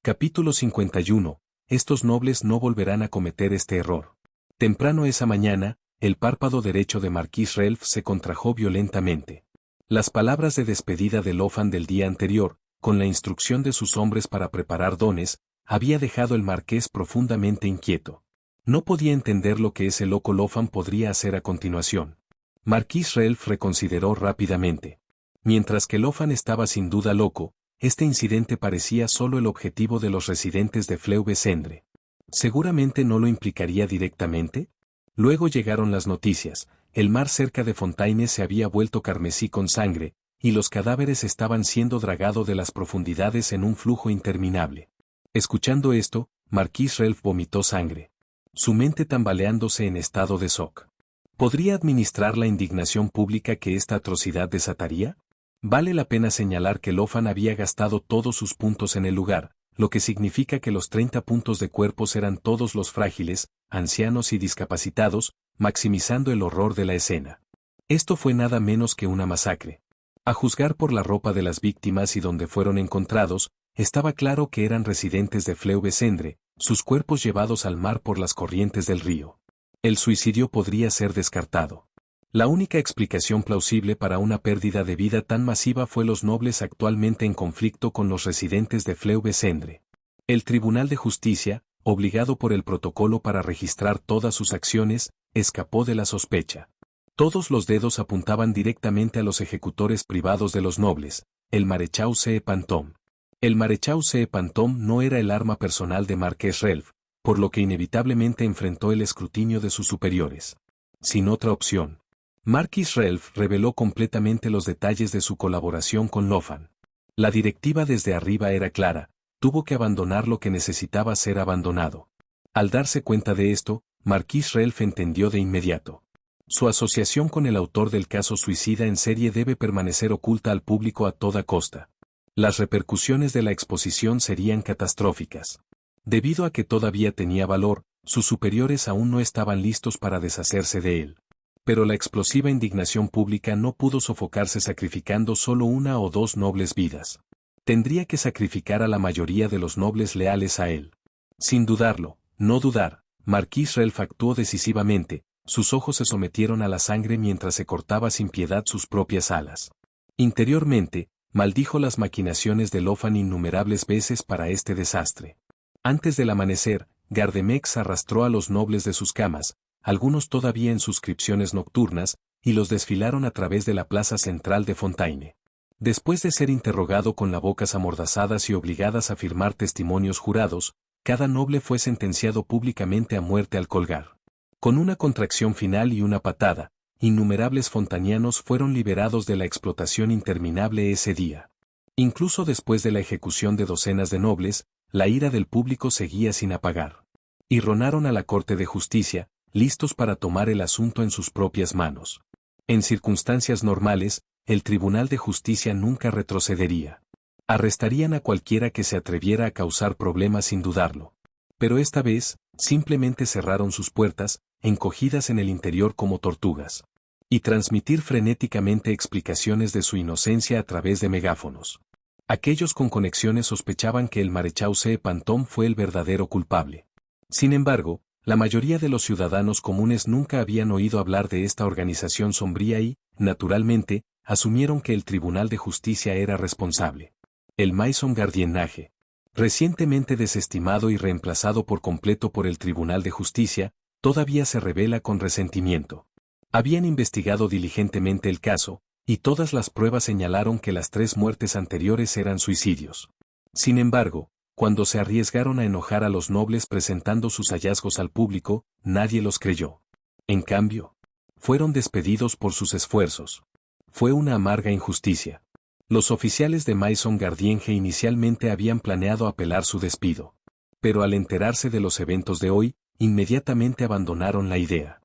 Capítulo 51. Estos nobles no volverán a cometer este error. Temprano esa mañana, el párpado derecho de Marquis Relf se contrajo violentamente. Las palabras de despedida de Lofan del día anterior, con la instrucción de sus hombres para preparar dones, había dejado el marqués profundamente inquieto. No podía entender lo que ese loco Lofan podría hacer a continuación. Marquis Relf reconsideró rápidamente. Mientras que Lofan estaba sin duda loco, este incidente parecía solo el objetivo de los residentes de Fleu-Besendre. ¿Seguramente no lo implicaría directamente? Luego llegaron las noticias. El mar cerca de Fontaine se había vuelto carmesí con sangre, y los cadáveres estaban siendo dragados de las profundidades en un flujo interminable. Escuchando esto, Marquis Relf vomitó sangre. Su mente tambaleándose en estado de shock. ¿Podría administrar la indignación pública que esta atrocidad desataría? Vale la pena señalar que Lofan había gastado todos sus puntos en el lugar, lo que significa que los 30 puntos de cuerpos eran todos los frágiles, ancianos y discapacitados, maximizando el horror de la escena. Esto fue nada menos que una masacre. A juzgar por la ropa de las víctimas y donde fueron encontrados, estaba claro que eran residentes de Fleu-Besendre, sus cuerpos llevados al mar por las corrientes del río. El suicidio podría ser descartado. La única explicación plausible para una pérdida de vida tan masiva fue los nobles actualmente en conflicto con los residentes de Fleu-Besendre. El Tribunal de Justicia, obligado por el protocolo para registrar todas sus acciones, escapó de la sospecha. Todos los dedos apuntaban directamente a los ejecutores privados de los nobles, el Maréchal Pantom. El Maréchal Pantom no era el arma personal de Marqués Relf, por lo que inevitablemente enfrentó el escrutinio de sus superiores. Sin otra opción. Marquis Relf reveló completamente los detalles de su colaboración con Lofan. La directiva desde arriba era clara, tuvo que abandonar lo que necesitaba ser abandonado. Al darse cuenta de esto, Marquis Relf entendió de inmediato. Su asociación con el autor del caso suicida en serie debe permanecer oculta al público a toda costa. Las repercusiones de la exposición serían catastróficas. Debido a que todavía tenía valor, sus superiores aún no estaban listos para deshacerse de él. Pero la explosiva indignación pública no pudo sofocarse sacrificando solo una o dos nobles vidas. Tendría que sacrificar a la mayoría de los nobles leales a él. Sin dudarlo, no dudar, Marquis Relf actuó decisivamente, sus ojos se sometieron a la sangre mientras se cortaba sin piedad sus propias alas. Interiormente, maldijo las maquinaciones de Lofan innumerables veces para este desastre. Antes del amanecer, Gardemex arrastró a los nobles de sus camas, algunos todavía en suscripciones nocturnas, y los desfilaron a través de la plaza central de Fontaine. Después de ser interrogado con las bocas amordazadas y obligadas a firmar testimonios jurados, cada noble fue sentenciado públicamente a muerte al colgar. Con una contracción final y una patada, innumerables fontanianos fueron liberados de la explotación interminable ese día. Incluso después de la ejecución de docenas de nobles, la ira del público seguía sin apagar. Irronaron a la Corte de Justicia, listos para tomar el asunto en sus propias manos. En circunstancias normales, el Tribunal de Justicia nunca retrocedería. Arrestarían a cualquiera que se atreviera a causar problemas sin dudarlo. Pero esta vez, simplemente cerraron sus puertas, encogidas en el interior como tortugas. Y transmitir frenéticamente explicaciones de su inocencia a través de megáfonos. Aquellos con conexiones sospechaban que el Maréchal Pantom fue el verdadero culpable. Sin embargo, la mayoría de los ciudadanos comunes nunca habían oído hablar de esta organización sombría y, naturalmente, asumieron que el Tribunal de Justicia era responsable. El Maison Gardiennage, recientemente desestimado y reemplazado por completo por el Tribunal de Justicia, todavía se revela con resentimiento. Habían investigado diligentemente el caso, y todas las pruebas señalaron que las 3 muertes anteriores eran suicidios. Sin embargo, cuando se arriesgaron a enojar a los nobles presentando sus hallazgos al público, nadie los creyó. En cambio, fueron despedidos por sus esfuerzos. Fue una amarga injusticia. Los oficiales de Maison Gardiennage inicialmente habían planeado apelar su despido. Pero al enterarse de los eventos de hoy, inmediatamente abandonaron la idea.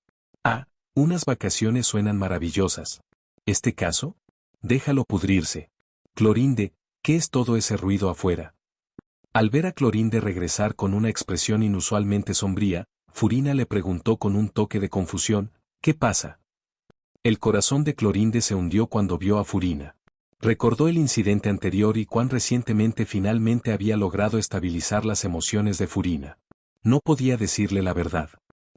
Unas vacaciones suenan maravillosas. ¿Este caso? Déjalo pudrirse. Clorinde, ¿qué es todo ese ruido afuera? Al ver a Clorinde regresar con una expresión inusualmente sombría, Furina le preguntó con un toque de confusión, ¿qué pasa? El corazón de Clorinde se hundió cuando vio a Furina. Recordó el incidente anterior y cuán recientemente finalmente había logrado estabilizar las emociones de Furina. No podía decirle la verdad.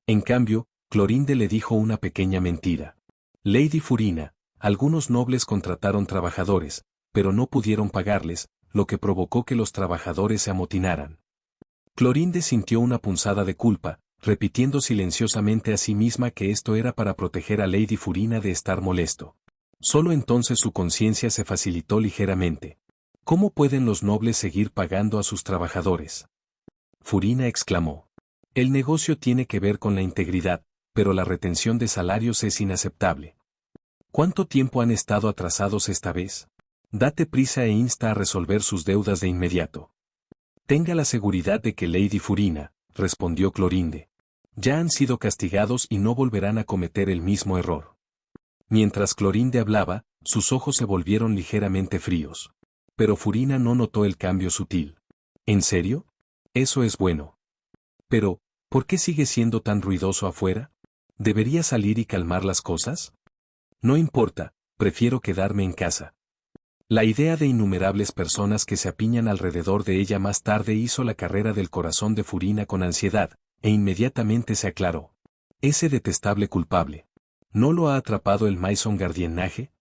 En cambio, Clorinde le dijo una pequeña mentira. Lady Furina, algunos nobles contrataron trabajadores, pero no pudieron pagarles, lo que provocó que los trabajadores se amotinaran. Clorinde sintió una punzada de culpa, repitiendo silenciosamente a sí misma que esto era para proteger a Lady Furina de estar molesto. Solo entonces su conciencia se facilitó ligeramente. ¿Cómo pueden los nobles seguir pagando a sus trabajadores? Furina exclamó. El negocio tiene que ver con la integridad, pero la retención de salarios es inaceptable. ¿Cuánto tiempo han estado atrasados esta vez? Date prisa e insta a resolver sus deudas de inmediato. Tenga la seguridad de que Lady Furina, respondió Clorinde. Ya han sido castigados y no volverán a cometer el mismo error. Mientras Clorinde hablaba, sus ojos se volvieron ligeramente fríos. Pero Furina no notó el cambio sutil. ¿En serio? Eso es bueno. Pero, ¿por qué sigue siendo tan ruidoso afuera? ¿Debería salir y calmar las cosas? No importa, prefiero quedarme en casa. La idea de innumerables personas que se apiñan alrededor de ella más tarde hizo la carrera del corazón de Furina con ansiedad, e inmediatamente se aclaró. Ese detestable culpable. ¿No lo ha atrapado el Maison Gardiennage?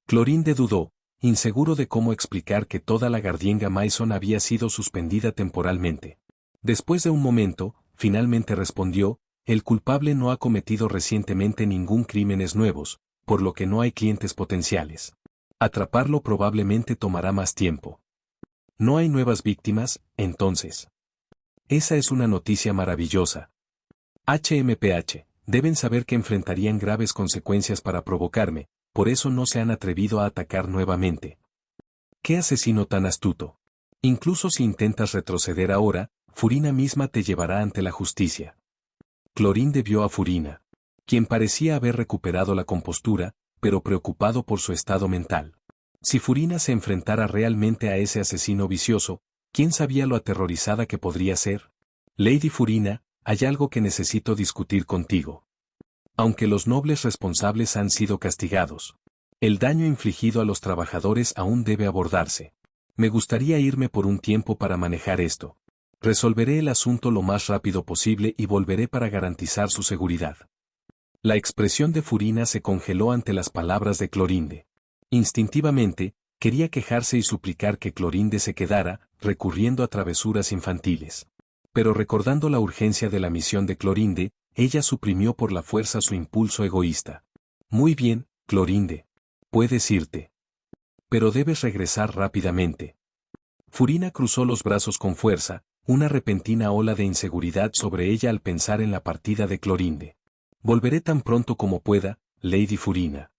Clorinde dudó, inseguro de cómo explicar que toda la Gardienga Maison había sido suspendida temporalmente. Después de un momento, finalmente respondió, el culpable no ha cometido recientemente ningún crímenes nuevos, por lo que no hay clientes potenciales. Atraparlo probablemente tomará más tiempo. ¿No hay nuevas víctimas, entonces? Esa es una noticia maravillosa. HMPH. Deben saber que enfrentarían graves consecuencias para provocarme, por eso no se han atrevido a atacar nuevamente. ¡Qué asesino tan astuto! Incluso si intentas retroceder ahora, Furina misma te llevará ante la justicia. Clorinde vio a Furina, quien parecía haber recuperado la compostura, pero preocupado por su estado mental. Si Furina se enfrentara realmente a ese asesino vicioso, ¿quién sabía lo aterrorizada que podría ser? Lady Furina, hay algo que necesito discutir contigo. Aunque los nobles responsables han sido castigados, el daño infligido a los trabajadores aún debe abordarse. Me gustaría irme por un tiempo para manejar esto. Resolveré el asunto lo más rápido posible y volveré para garantizar su seguridad. La expresión de Furina se congeló ante las palabras de Clorinde. Instintivamente, quería quejarse y suplicar que Clorinde se quedara, recurriendo a travesuras infantiles. Pero recordando la urgencia de la misión de Clorinde, ella suprimió por la fuerza su impulso egoísta. Muy bien, Clorinde. Puedes irte. Pero debes regresar rápidamente. Furina cruzó los brazos con fuerza, una repentina ola de inseguridad sobre ella al pensar en la partida de Clorinde. Volveré tan pronto como pueda, Lady Furina.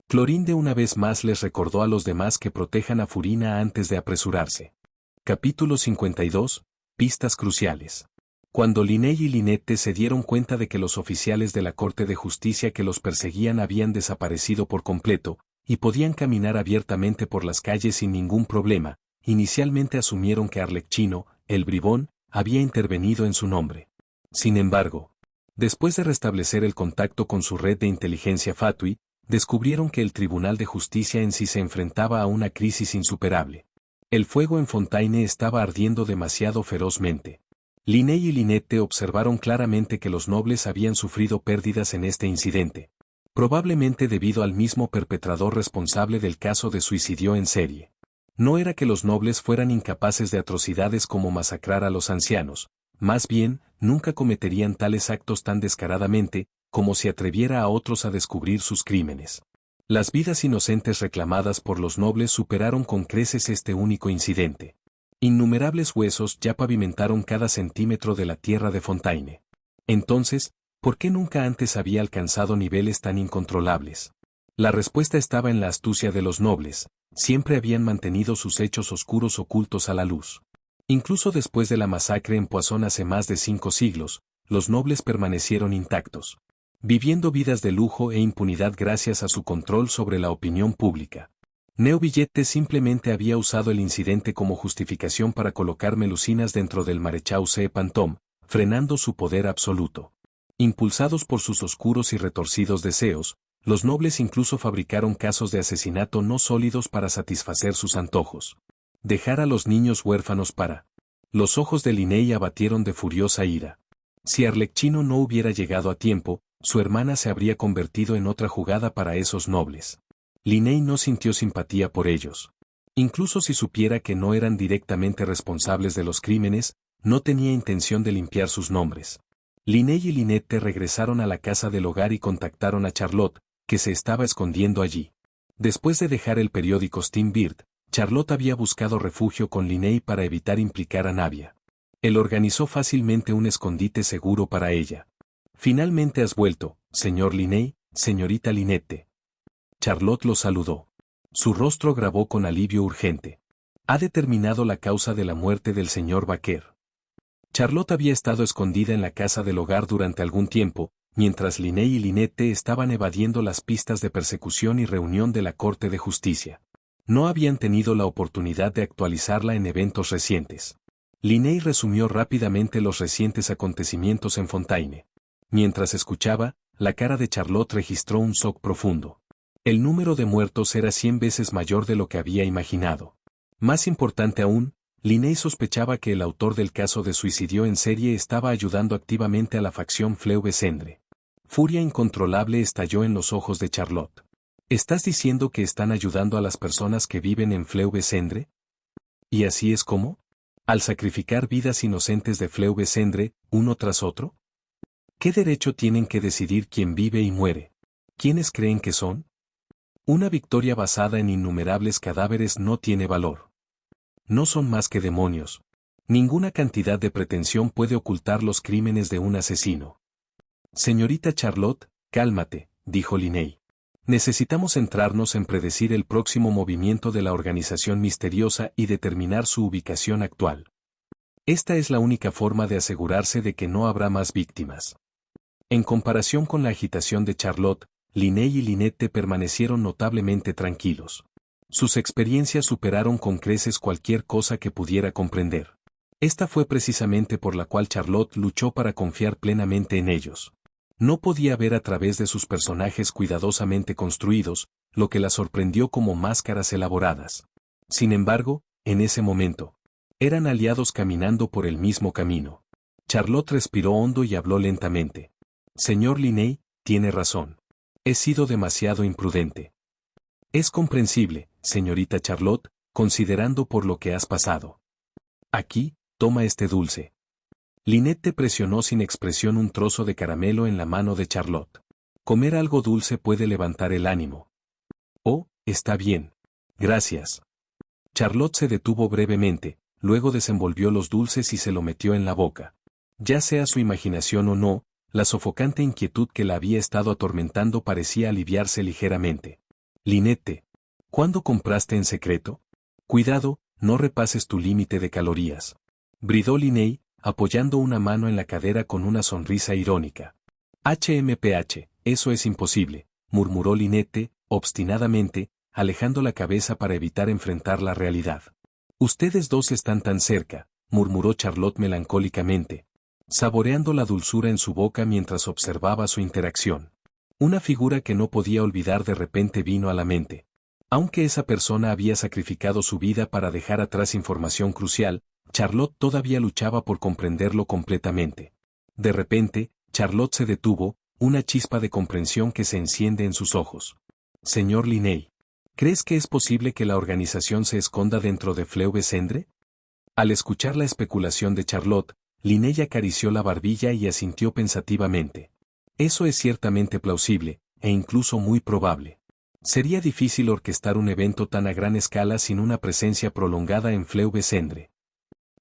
Clorinde una vez más les recordó a los demás que protejan a Furina antes de apresurarse. Capítulo 52. Pistas cruciales. Cuando Linney y Lynette se dieron cuenta de que los oficiales de la Corte de Justicia que los perseguían habían desaparecido por completo, y podían caminar abiertamente por las calles sin ningún problema, inicialmente asumieron que Arlecchino, el bribón, había intervenido en su nombre. Sin embargo, después de restablecer el contacto con su red de inteligencia Fatui, descubrieron que el Tribunal de Justicia en sí se enfrentaba a una crisis insuperable. El fuego en Fontaine estaba ardiendo demasiado ferozmente. Linney y Lynette observaron claramente que los nobles habían sufrido pérdidas en este incidente, probablemente debido al mismo perpetrador responsable del caso de suicidio en serie. No era que los nobles fueran incapaces de atrocidades como masacrar a los ancianos, más bien, nunca cometerían tales actos tan descaradamente, como si atreviera a otros a descubrir sus crímenes. Las vidas inocentes reclamadas por los nobles superaron con creces este único incidente. Innumerables huesos ya pavimentaron cada centímetro de la tierra de Fontaine. Entonces, ¿por qué nunca antes había alcanzado niveles tan incontrolables? La respuesta estaba en la astucia de los nobles, siempre habían mantenido sus hechos oscuros ocultos a la luz. Incluso después de la masacre en Poissón hace más de 5 siglos, los nobles permanecieron intactos, viviendo vidas de lujo e impunidad gracias a su control sobre la opinión pública. Neuvillette simplemente había usado el incidente como justificación para colocar Melusinas dentro del Maréchal Pantom, frenando su poder absoluto. Impulsados por sus oscuros y retorcidos deseos, Los nobles incluso fabricaron casos de asesinato no sólidos para satisfacer sus antojos. Dejar a los niños huérfanos para. Los ojos de Linney abatieron de furiosa ira. Si Arlecchino no hubiera llegado a tiempo, su hermana se habría convertido en otra jugada para esos nobles. Linney no sintió simpatía por ellos. Incluso si supiera que no eran directamente responsables de los crímenes, no tenía intención de limpiar sus nombres. Linney y Lynette regresaron a la casa del hogar y contactaron a Charlotte, que se estaba escondiendo allí. Después de dejar el periódico Steam Bird, Charlotte había buscado refugio con Linney para evitar implicar a Navia. Él organizó fácilmente un escondite seguro para ella. «Finalmente has vuelto, señor Linney, señorita Lynette». Charlotte lo saludó. Su rostro grabó con alivio urgente. «¿Ha determinado la causa de la muerte del señor Baker?» Charlotte había estado escondida en la casa del hogar durante algún tiempo, mientras Linney y Lynette estaban evadiendo las pistas de persecución y reunión de la Corte de Justicia. No habían tenido la oportunidad de actualizarla en eventos recientes. Linney resumió rápidamente los recientes acontecimientos en Fontaine. Mientras escuchaba, la cara de Charlotte registró un shock profundo. El número de muertos era 100 veces mayor de lo que había imaginado. Más importante aún, Linney sospechaba que el autor del caso de suicidio en serie estaba ayudando activamente a la facción Fleuve-Cendre. Furia incontrolable estalló en los ojos de Charlotte. ¿Estás diciendo que están ayudando a las personas que viven en Fleuve-Cendre? ¿Y así es como? ¿Al sacrificar vidas inocentes de Fleuve-Cendre, uno tras otro? ¿Qué derecho tienen que decidir quién vive y muere? ¿Quiénes creen que son? Una victoria basada en innumerables cadáveres no tiene valor. No son más que demonios. Ninguna cantidad de pretensión puede ocultar los crímenes de un asesino. Señorita Charlotte, cálmate, dijo Linney. Necesitamos centrarnos en predecir el próximo movimiento de la organización misteriosa y determinar su ubicación actual. Esta es la única forma de asegurarse de que no habrá más víctimas. En comparación con la agitación de Charlotte, Linney y Lynette permanecieron notablemente tranquilos. Sus experiencias superaron con creces cualquier cosa que pudiera comprender. Esta fue precisamente por la cual Charlotte luchó para confiar plenamente en ellos. No podía ver a través de sus personajes cuidadosamente construidos, lo que la sorprendió como máscaras elaboradas. Sin embargo, en ese momento, eran aliados caminando por el mismo camino. Charlotte respiró hondo y habló lentamente. Señor Linney, tiene razón. He sido demasiado imprudente. Es comprensible, señorita Charlotte, considerando por lo que has pasado. Aquí, toma este dulce. Lynette presionó sin expresión un trozo de caramelo en la mano de Charlotte. Comer algo dulce puede levantar el ánimo. Oh, está bien. Gracias. Charlotte se detuvo brevemente, luego desenvolvió los dulces y se lo metió en la boca. Ya sea su imaginación o no, la sofocante inquietud que la había estado atormentando parecía aliviarse ligeramente. Lynette, ¿cuándo compraste en secreto? Cuidado, no repases tu límite de calorías. Bridó Linney, apoyando una mano en la cadera con una sonrisa irónica. HMPH, eso es imposible, murmuró Lynette, obstinadamente, alejando la cabeza para evitar enfrentar la realidad. Ustedes dos están tan cerca, murmuró Charlotte melancólicamente, saboreando la dulzura en su boca mientras observaba su interacción. Una figura que no podía olvidar de repente vino a la mente. Aunque esa persona había sacrificado su vida para dejar atrás información crucial, Charlotte todavía luchaba por comprenderlo completamente. De repente, Charlotte se detuvo, una chispa de comprensión que se enciende en sus ojos. Señor Linney, ¿crees que es posible que la organización se esconda dentro de Fleuve-Cendre? Al escuchar la especulación de Charlotte, Linney acarició la barbilla y asintió pensativamente. Eso es ciertamente plausible, e incluso muy probable. Sería difícil orquestar un evento tan a gran escala sin una presencia prolongada en Fleuve-Cendre.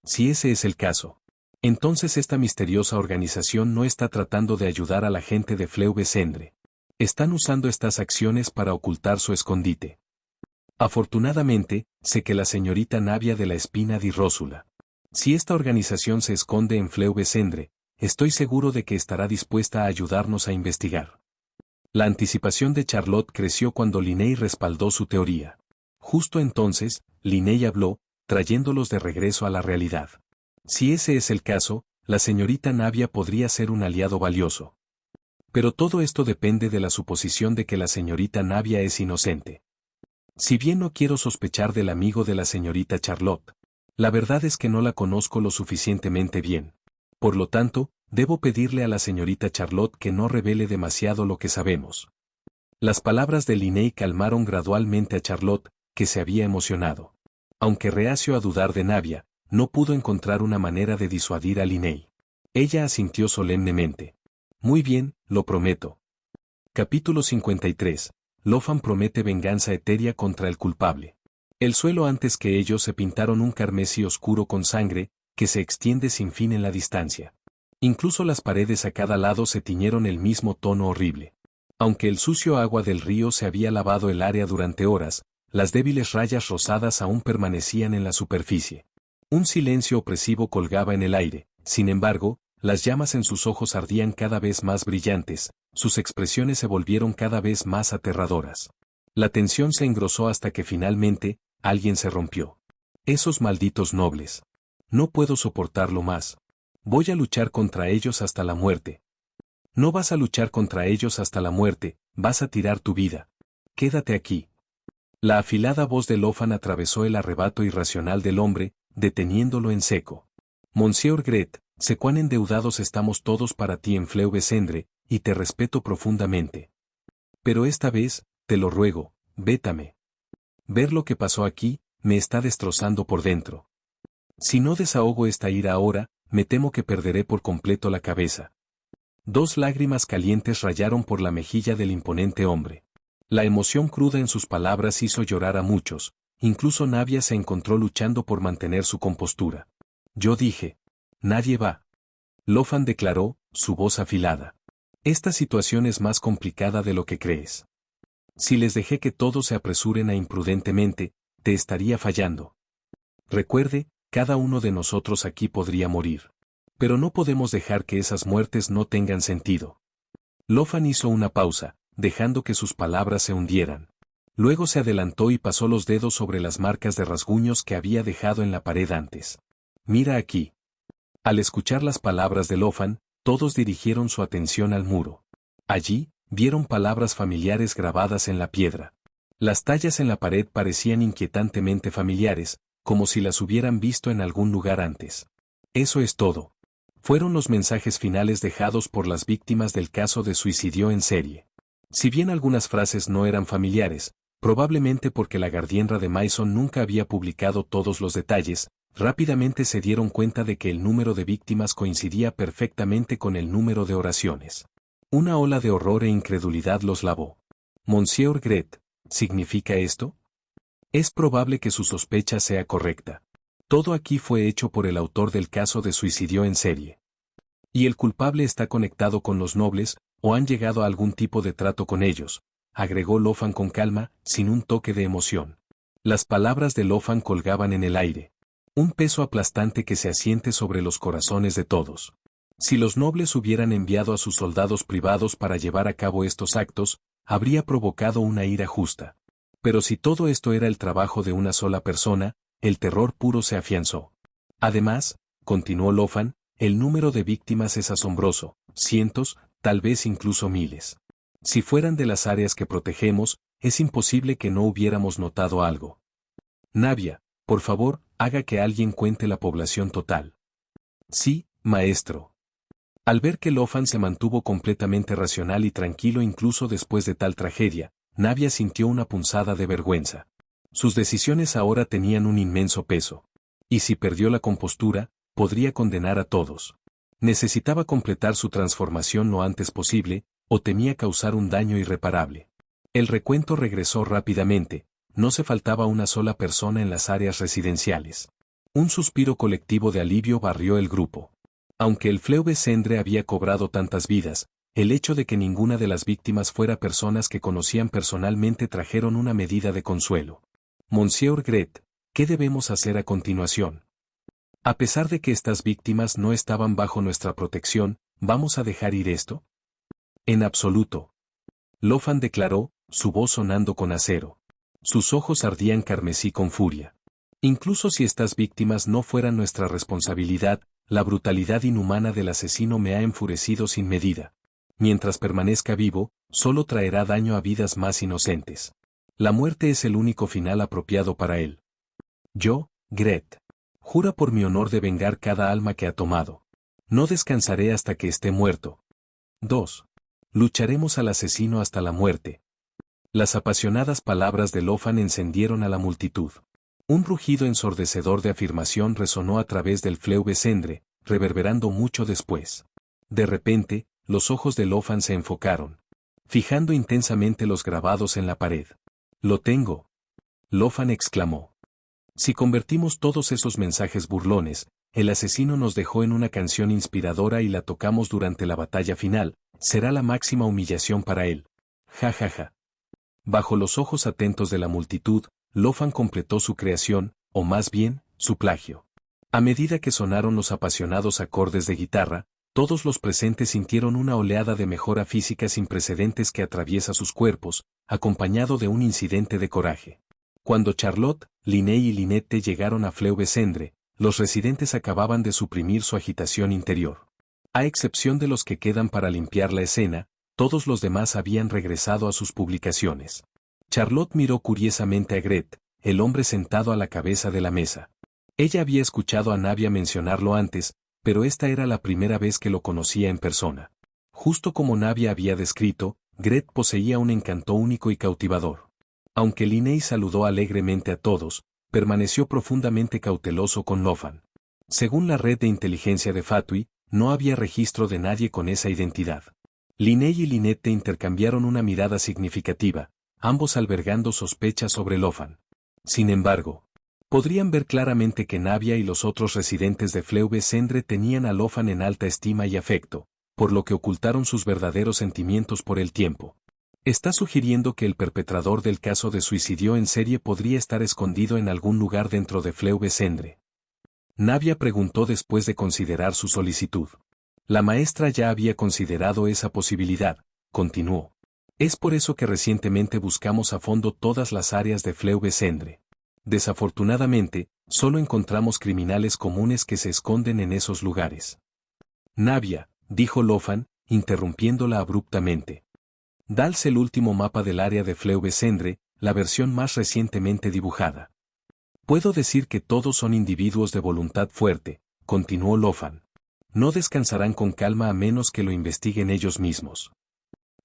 Si ese es el caso, entonces esta misteriosa organización no está tratando de ayudar a la gente de Fleuve-Cendre. Están usando estas acciones para ocultar su escondite. Afortunadamente, sé que la señorita Navia de la Espina di Rósula. Si esta organización se esconde en Fleuve-Cendre, estoy seguro de que estará dispuesta a ayudarnos a investigar. La anticipación de Charlotte creció cuando Linney respaldó su teoría. Justo entonces, Linney habló, trayéndolos de regreso a la realidad. Si ese es el caso, la señorita Navia podría ser un aliado valioso. Pero todo esto depende de la suposición de que la señorita Navia es inocente. Si bien no quiero sospechar del amigo de la señorita Charlotte, la verdad es que no la conozco lo suficientemente bien. Por lo tanto, debo pedirle a la señorita Charlotte que no revele demasiado lo que sabemos. Las palabras de Linney calmaron gradualmente a Charlotte, que se había emocionado. Aunque reacio a dudar de Navia, no pudo encontrar una manera de disuadir a Linney. Ella asintió solemnemente. Muy bien, lo prometo. Capítulo 53. Lofan promete venganza etérea contra el culpable. El suelo antes que ellos se pintaron un carmesí oscuro con sangre, que se extiende sin fin en la distancia. Incluso las paredes a cada lado se tiñeron el mismo tono horrible. Aunque el sucio agua del río se había lavado el área durante horas, las débiles rayas rosadas aún permanecían en la superficie. Un silencio opresivo colgaba en el aire, sin embargo, las llamas en sus ojos ardían cada vez más brillantes, sus expresiones se volvieron cada vez más aterradoras. La tensión se engrosó hasta que finalmente, alguien se rompió. Esos malditos nobles. No puedo soportarlo más. Voy a luchar contra ellos hasta la muerte. No vas a luchar contra ellos hasta la muerte, vas a tirar tu vida. Quédate aquí. La afilada voz de Lofan atravesó el arrebato irracional del hombre, deteniéndolo en seco. Monsieur Gret, sé cuán endeudados estamos todos para ti en Fleuvesendre, y te respeto profundamente. Pero esta vez, te lo ruego, vétame. Ver lo que pasó aquí, me está destrozando por dentro. Si no desahogo esta ira ahora, me temo que perderé por completo la cabeza. Dos lágrimas calientes rayaron por la mejilla del imponente hombre. La emoción cruda en sus palabras hizo llorar a muchos, incluso Navia se encontró luchando por mantener su compostura. Yo dije. Nadie va. Lofan declaró, su voz afilada. Esta situación es más complicada de lo que crees. Si les dejé que todos se apresuren a imprudentemente, te estaría fallando. Recuerde, cada uno de nosotros aquí podría morir. Pero no podemos dejar que esas muertes no tengan sentido. Lofan hizo una pausa, dejando que sus palabras se hundieran. Luego se adelantó y pasó los dedos sobre las marcas de rasguños que había dejado en la pared antes. Mira aquí. Al escuchar las palabras de Lofan, todos dirigieron su atención al muro. Allí, vieron palabras familiares grabadas en la piedra. Las tallas en la pared parecían inquietantemente familiares, como si las hubieran visto en algún lugar antes. Eso es todo. Fueron los mensajes finales dejados por las víctimas del caso de suicidio en serie. Si bien algunas frases no eran familiares, probablemente porque la Gardienra de Maison nunca había publicado todos los detalles, rápidamente se dieron cuenta de que el número de víctimas coincidía perfectamente con el número de oraciones. Una ola de horror e incredulidad los lavó. Monsieur Gret, ¿significa esto? Es probable que su sospecha sea correcta. Todo aquí fue hecho por el autor del caso de suicidio en serie. Y el culpable está conectado con los nobles, o han llegado a algún tipo de trato con ellos, agregó Lofan con calma, sin un toque de emoción. Las palabras de Lofan colgaban en el aire. Un peso aplastante que se asiente sobre los corazones de todos. Si los nobles hubieran enviado a sus soldados privados para llevar a cabo estos actos, habría provocado una ira justa. Pero si todo esto era el trabajo de una sola persona, el terror puro se afianzó. Además, continuó Lofan, el número de víctimas es asombroso, cientos, tal vez incluso miles. Si fueran de las áreas que protegemos, es imposible que no hubiéramos notado algo. Navia, por favor, haga que alguien cuente la población total. Sí, maestro. Al ver que Lofan se mantuvo completamente racional y tranquilo incluso después de tal tragedia, Navia sintió una punzada de vergüenza. Sus decisiones ahora tenían un inmenso peso. Y si perdió la compostura, podría condenar a todos. Necesitaba completar su transformación lo antes posible, o temía causar un daño irreparable. El recuento regresó rápidamente, no se faltaba una sola persona en las áreas residenciales. Un suspiro colectivo de alivio barrió el grupo. Aunque el Fleuvesendre había cobrado tantas vidas, el hecho de que ninguna de las víctimas fuera personas que conocían personalmente trajeron una medida de consuelo. Monsieur Gret, ¿qué debemos hacer a continuación? A pesar de que estas víctimas no estaban bajo nuestra protección, ¿vamos a dejar ir esto? En absoluto. Lofan declaró, su voz sonando con acero. Sus ojos ardían carmesí con furia. Incluso si estas víctimas no fueran nuestra responsabilidad, la brutalidad inhumana del asesino me ha enfurecido sin medida. Mientras permanezca vivo, solo traerá daño a vidas más inocentes. La muerte es el único final apropiado para él. Yo, Gret. Jura por mi honor de vengar cada alma que ha tomado. No descansaré hasta que esté muerto. 2. Lucharemos al asesino hasta la muerte. Las apasionadas palabras de Lofan encendieron a la multitud. Un rugido ensordecedor de afirmación resonó a través del Fleuvesendre, reverberando mucho después. De repente, los ojos de Lofan se enfocaron, fijando intensamente los grabados en la pared. «Lo tengo», Lofan exclamó. «Si convertimos todos esos mensajes burlones, el asesino nos dejó en una canción inspiradora y la tocamos durante la batalla final, será la máxima humillación para él. Ja ja ja». Bajo los ojos atentos de la multitud, Lofan completó su creación, o más bien, su plagio. A medida que sonaron los apasionados acordes de guitarra, todos los presentes sintieron una oleada de mejora física sin precedentes que atraviesa sus cuerpos, acompañado de un incidente de coraje. Cuando Charlotte, Linney y Lynette llegaron a Fleuvesendre, los residentes acababan de suprimir su agitación interior. A excepción de los que quedan para limpiar la escena, todos los demás habían regresado a sus publicaciones. Charlotte miró curiosamente a Gret, el hombre sentado a la cabeza de la mesa. Ella había escuchado a Navia mencionarlo antes, pero esta era la primera vez que lo conocía en persona. Justo como Navia había descrito, Gret poseía un encanto único y cautivador. Aunque Linney saludó alegremente a todos, permaneció profundamente cauteloso con Lofan. Según la red de inteligencia de Fatui, no había registro de nadie con esa identidad. Linney y Lynette intercambiaron una mirada significativa, ambos albergando sospechas sobre Lofan. Sin embargo, podrían ver claramente que Navia y los otros residentes de Fleuvesendre tenían a Lofan en alta estima y afecto, por lo que ocultaron sus verdaderos sentimientos por el tiempo. Está sugiriendo que el perpetrador del caso de suicidio en serie podría estar escondido en algún lugar dentro de Fleuvesendre. Navia preguntó después de considerar su solicitud. La maestra ya había considerado esa posibilidad, continuó. Es por eso que recientemente buscamos a fondo todas las áreas de Fleuvesendre. Desafortunadamente, solo encontramos criminales comunes que se esconden en esos lugares. Navia, dijo Lofan, interrumpiéndola abruptamente. Dals el último mapa del área de Fleuvesendre, la versión más recientemente dibujada. Puedo decir que todos son individuos de voluntad fuerte, continuó Lofan. No descansarán con calma a menos que lo investiguen ellos mismos.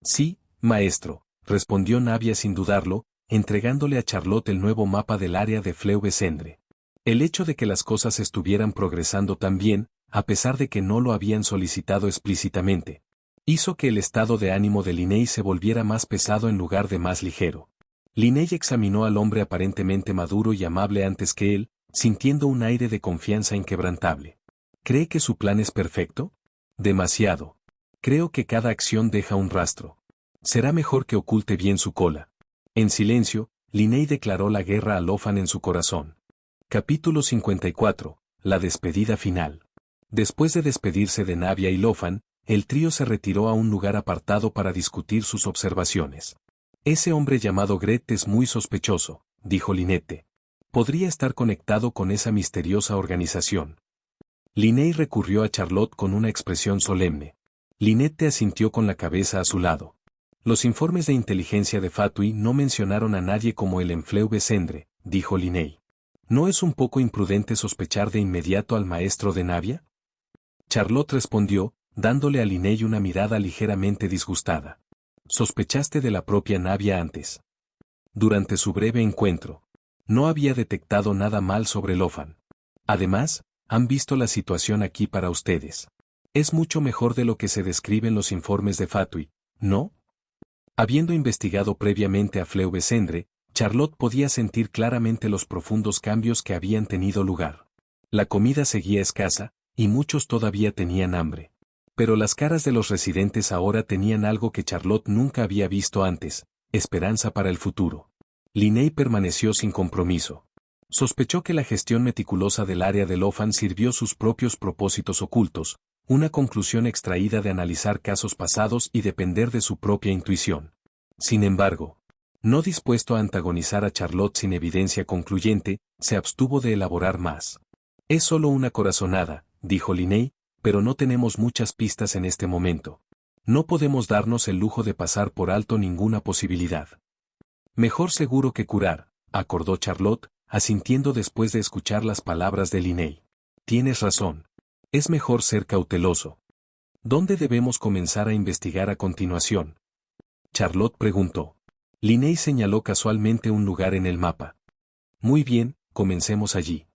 Sí, maestro, respondió Navia sin dudarlo, entregándole a Charlotte el nuevo mapa del área de Fleuvesendre. El hecho de que las cosas estuvieran progresando tan bien, a pesar de que no lo habían solicitado explícitamente, hizo que el estado de ánimo de Linney se volviera más pesado en lugar de más ligero. Linney examinó al hombre aparentemente maduro y amable antes que él, sintiendo un aire de confianza inquebrantable. ¿Cree que su plan es perfecto? Demasiado. Creo que cada acción deja un rastro. Será mejor que oculte bien su cola. En silencio, Linney declaró la guerra a Lofan en su corazón. Capítulo 54. La despedida final. Después de despedirse de Navia y Lofan, el trío se retiró a un lugar apartado para discutir sus observaciones. Ese hombre llamado Gret es muy sospechoso, dijo Lynette. Podría estar conectado con esa misteriosa organización. Linney recurrió a Charlotte con una expresión solemne. Lynette asintió con la cabeza a su lado. Los informes de inteligencia de Fatui no mencionaron a nadie como el en Fleuvesendre, dijo Linney. ¿No es un poco imprudente sospechar de inmediato al maestro de Navia? Charlotte respondió, dándole a Linney una mirada ligeramente disgustada. Sospechaste de la propia Navia antes. Durante su breve encuentro, no había detectado nada mal sobre Lofan. Además, han visto la situación aquí para ustedes. Es mucho mejor de lo que se describe en los informes de Fatui, ¿no? Habiendo investigado previamente a Fleuvesendre, Charlotte podía sentir claramente los profundos cambios que habían tenido lugar. La comida seguía escasa, y muchos todavía tenían hambre. Pero las caras de los residentes ahora tenían algo que Charlotte nunca había visto antes, esperanza para el futuro. Linney permaneció sin compromiso. Sospechó que la gestión meticulosa del área de Lofan sirvió sus propios propósitos ocultos, una conclusión extraída de analizar casos pasados y depender de su propia intuición. Sin embargo, no dispuesto a antagonizar a Charlotte sin evidencia concluyente, se abstuvo de elaborar más. Es solo una corazonada, dijo Linney, pero no tenemos muchas pistas en este momento. No podemos darnos el lujo de pasar por alto ninguna posibilidad. Mejor seguro que curar, acordó Charlotte, asintiendo después de escuchar las palabras de Linney. Tienes razón. Es mejor ser cauteloso. ¿Dónde debemos comenzar a investigar a continuación? Charlotte preguntó. Linney señaló casualmente un lugar en el mapa. Muy bien, comencemos allí.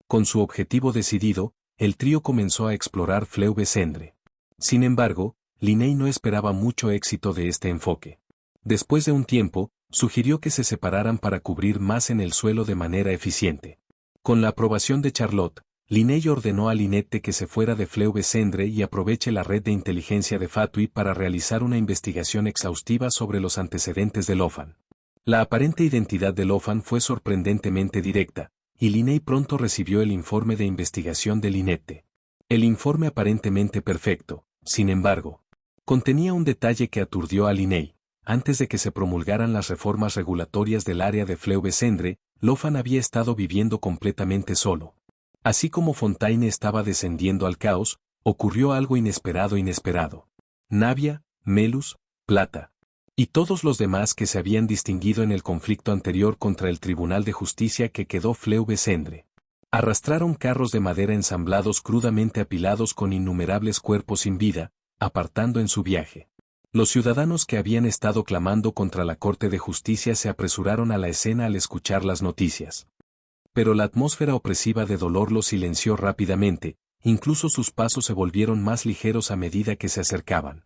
Con su objetivo decidido, el trío comenzó a explorar Fleuve-Cendre. Sin embargo, Linney no esperaba mucho éxito de este enfoque. Después de un tiempo, sugirió que se separaran para cubrir más en el suelo de manera eficiente. Con la aprobación de Charlotte, Linney ordenó a Lynette que se fuera de Fleuve-Cendre y aproveche la red de inteligencia de Fatui para realizar una investigación exhaustiva sobre los antecedentes de Lofan. La aparente identidad de Lofan fue sorprendentemente directa, y Linney pronto recibió el informe de investigación de Lynette. El informe aparentemente perfecto, sin embargo, contenía un detalle que aturdió a Linney. Antes de que se promulgaran las reformas regulatorias del área de Fleuve-Cendre, Lofan había estado viviendo completamente solo. Así como Fontaine estaba descendiendo al caos, ocurrió algo inesperado. Navia, Melus, Plata y todos los demás que se habían distinguido en el conflicto anterior contra el Tribunal de Justicia que quedó Fleuve-Cendre. Arrastraron carros de madera ensamblados crudamente apilados con innumerables cuerpos sin vida, apartando en su viaje. Los ciudadanos que habían estado clamando contra la Corte de Justicia se apresuraron a la escena al escuchar las noticias. Pero la atmósfera opresiva de dolor los silenció rápidamente, incluso sus pasos se volvieron más ligeros a medida que se acercaban.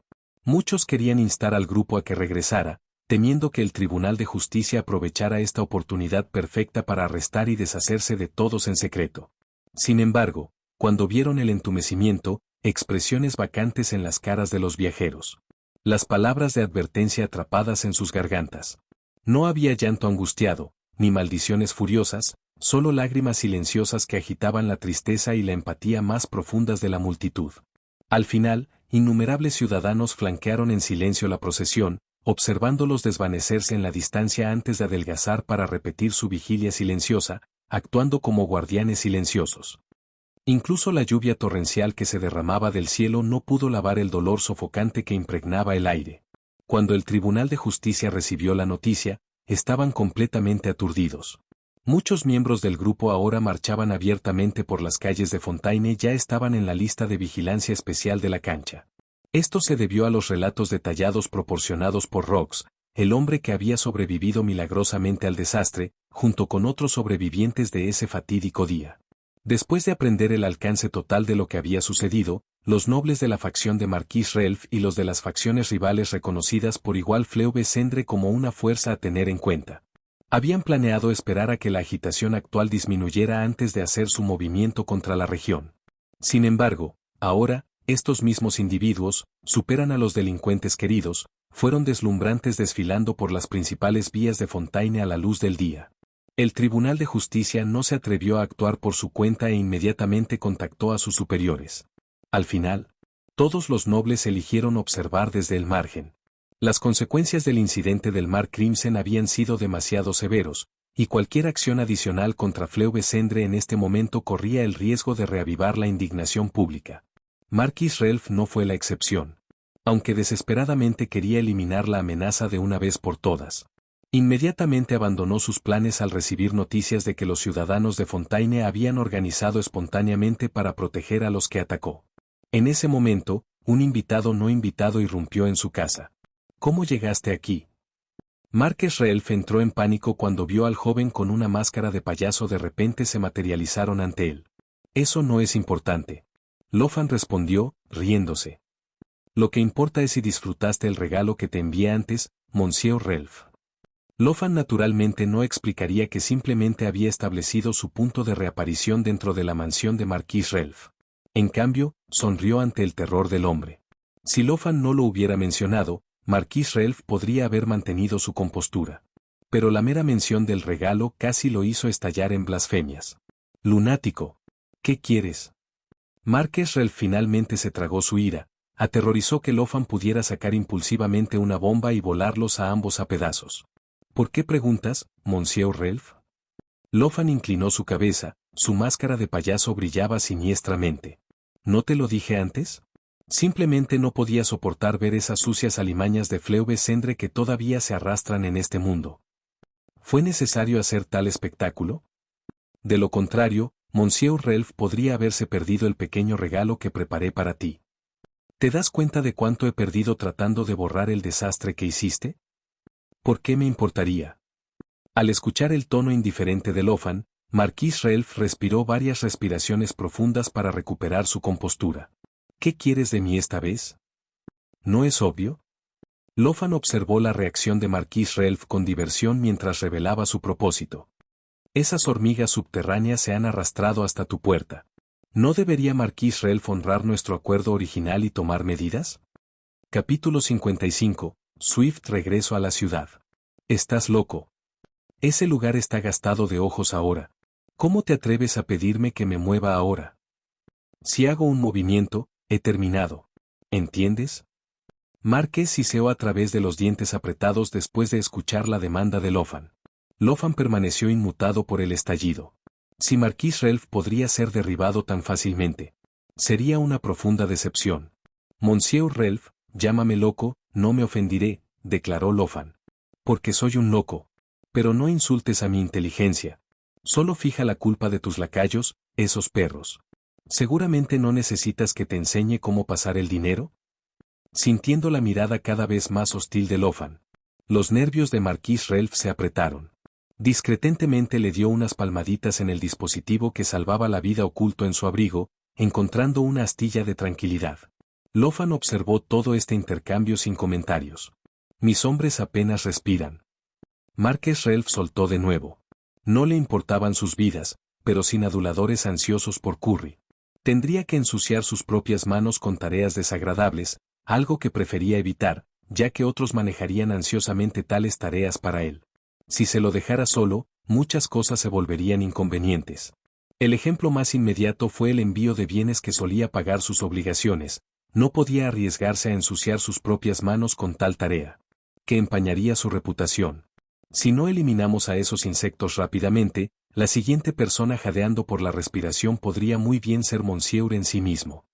Muchos querían instar al grupo a que regresara, temiendo que el Tribunal de Justicia aprovechara esta oportunidad perfecta para arrestar y deshacerse de todos en secreto. Sin embargo, cuando vieron el entumecimiento, expresiones vacantes en las caras de los viajeros. Las palabras de advertencia atrapadas en sus gargantas. No había llanto angustiado, ni maldiciones furiosas, solo lágrimas silenciosas que agitaban la tristeza y la empatía más profundas de la multitud. Al final, innumerables ciudadanos flanquearon en silencio la procesión, observándolos desvanecerse en la distancia antes de adelgazar para repetir su vigilia silenciosa, actuando como guardianes silenciosos. Incluso la lluvia torrencial que se derramaba del cielo no pudo lavar el dolor sofocante que impregnaba el aire. Cuando el Tribunal de Justicia recibió la noticia, estaban completamente aturdidos. Muchos miembros del grupo ahora marchaban abiertamente por las calles de Fontaine y ya estaban en la lista de vigilancia especial de la cancha. Esto se debió a los relatos detallados proporcionados por Rox, el hombre que había sobrevivido milagrosamente al desastre, junto con otros sobrevivientes de ese fatídico día. Después de aprender el alcance total de lo que había sucedido, los nobles de la facción de Marquis Relf y los de las facciones rivales reconocidas por igual Fleuve-Cendre como una fuerza a tener en cuenta. Habían planeado esperar a que la agitación actual disminuyera antes de hacer su movimiento contra la región. Sin embargo, ahora, estos mismos individuos, superan a los delincuentes queridos, fueron deslumbrantes desfilando por las principales vías de Fontaine a la luz del día. El Tribunal de Justicia no se atrevió a actuar por su cuenta e inmediatamente contactó a sus superiores. Al final, todos los nobles eligieron observar desde el margen. Las consecuencias del incidente del Mar Crimson habían sido demasiado severos, y cualquier acción adicional contra Fleuve-Cendre en este momento corría el riesgo de reavivar la indignación pública. Marquis Relf no fue la excepción. Aunque desesperadamente quería eliminar la amenaza de una vez por todas. Inmediatamente abandonó sus planes al recibir noticias de que los ciudadanos de Fontaine habían organizado espontáneamente para proteger a los que atacó. En ese momento, un invitado no invitado irrumpió en su casa. ¿Cómo llegaste aquí? Marqués Relf entró en pánico cuando vio al joven con una máscara de payaso de repente se materializaron ante él. Eso no es importante. Lofan respondió, riéndose. Lo que importa es si disfrutaste el regalo que te envié antes, Monsieur Relf. Lofan naturalmente no explicaría que simplemente había establecido su punto de reaparición dentro de la mansión de Marquis Relf. En cambio, sonrió ante el terror del hombre. Si Lofan no lo hubiera mencionado, Marquis Relf podría haber mantenido su compostura. Pero la mera mención del regalo casi lo hizo estallar en blasfemias. Lunático. ¿Qué quieres? Marqués Relf finalmente se tragó su ira, aterrorizó que Lofan pudiera sacar impulsivamente una bomba y volarlos a ambos a pedazos. ¿Por qué preguntas, Monsieur Relf? Lofan inclinó su cabeza, su máscara de payaso brillaba siniestramente. ¿No te lo dije antes? Simplemente no podía soportar ver esas sucias alimañas de Fleuve Cendre que todavía se arrastran en este mundo. ¿Fue necesario hacer tal espectáculo? De lo contrario, Monsieur Relf podría haberse perdido el pequeño regalo que preparé para ti. ¿Te das cuenta de cuánto he perdido tratando de borrar el desastre que hiciste? ¿Por qué me importaría? Al escuchar el tono indiferente de Lofan, Marquis Relf respiró varias respiraciones profundas para recuperar su compostura. ¿Qué quieres de mí esta vez? ¿No es obvio? Lofan observó la reacción de Marquis Relf con diversión mientras revelaba su propósito. Esas hormigas subterráneas se han arrastrado hasta tu puerta. ¿No debería Marquis Relf honrar nuestro acuerdo original y tomar medidas? Capítulo 55. Swift regreso a la ciudad. Estás loco. Ese lugar está gastado de ojos ahora. ¿Cómo te atreves a pedirme que me mueva ahora? Si hago un movimiento, he terminado. ¿Entiendes? Marqués siseó a través de los dientes apretados después de escuchar la demanda de Lofan. Lofan permaneció inmutado por el estallido. Si Marquis Relf podría ser derribado tan fácilmente. Sería una profunda decepción. Monsieur Relf, llámame loco, no me ofendiré, declaró Lofan. Porque soy un loco. Pero no insultes a mi inteligencia. Solo fija la culpa de tus lacayos, esos perros. ¿Seguramente no necesitas que te enseñe cómo pasar el dinero? Sintiendo la mirada cada vez más hostil de Lofan. Los nervios de Marquis Relf se apretaron. Discretentemente le dio unas palmaditas en el dispositivo que salvaba la vida oculto en su abrigo, encontrando una astilla de tranquilidad. Lofan observó todo este intercambio sin comentarios. Mis hombres apenas respiran. Marqués Relf soltó de nuevo. No le importaban sus vidas, pero sin aduladores ansiosos por Curry. Tendría que ensuciar sus propias manos con tareas desagradables, algo que prefería evitar, ya que otros manejarían ansiosamente tales tareas para él. Si se lo dejara solo, muchas cosas se volverían inconvenientes. El ejemplo más inmediato fue el envío de bienes que solía pagar sus obligaciones. No podía arriesgarse a ensuciar sus propias manos con tal tarea, que empañaría su reputación. Si no eliminamos a esos insectos rápidamente, la siguiente persona jadeando por la respiración podría muy bien ser Monsieur en sí mismo.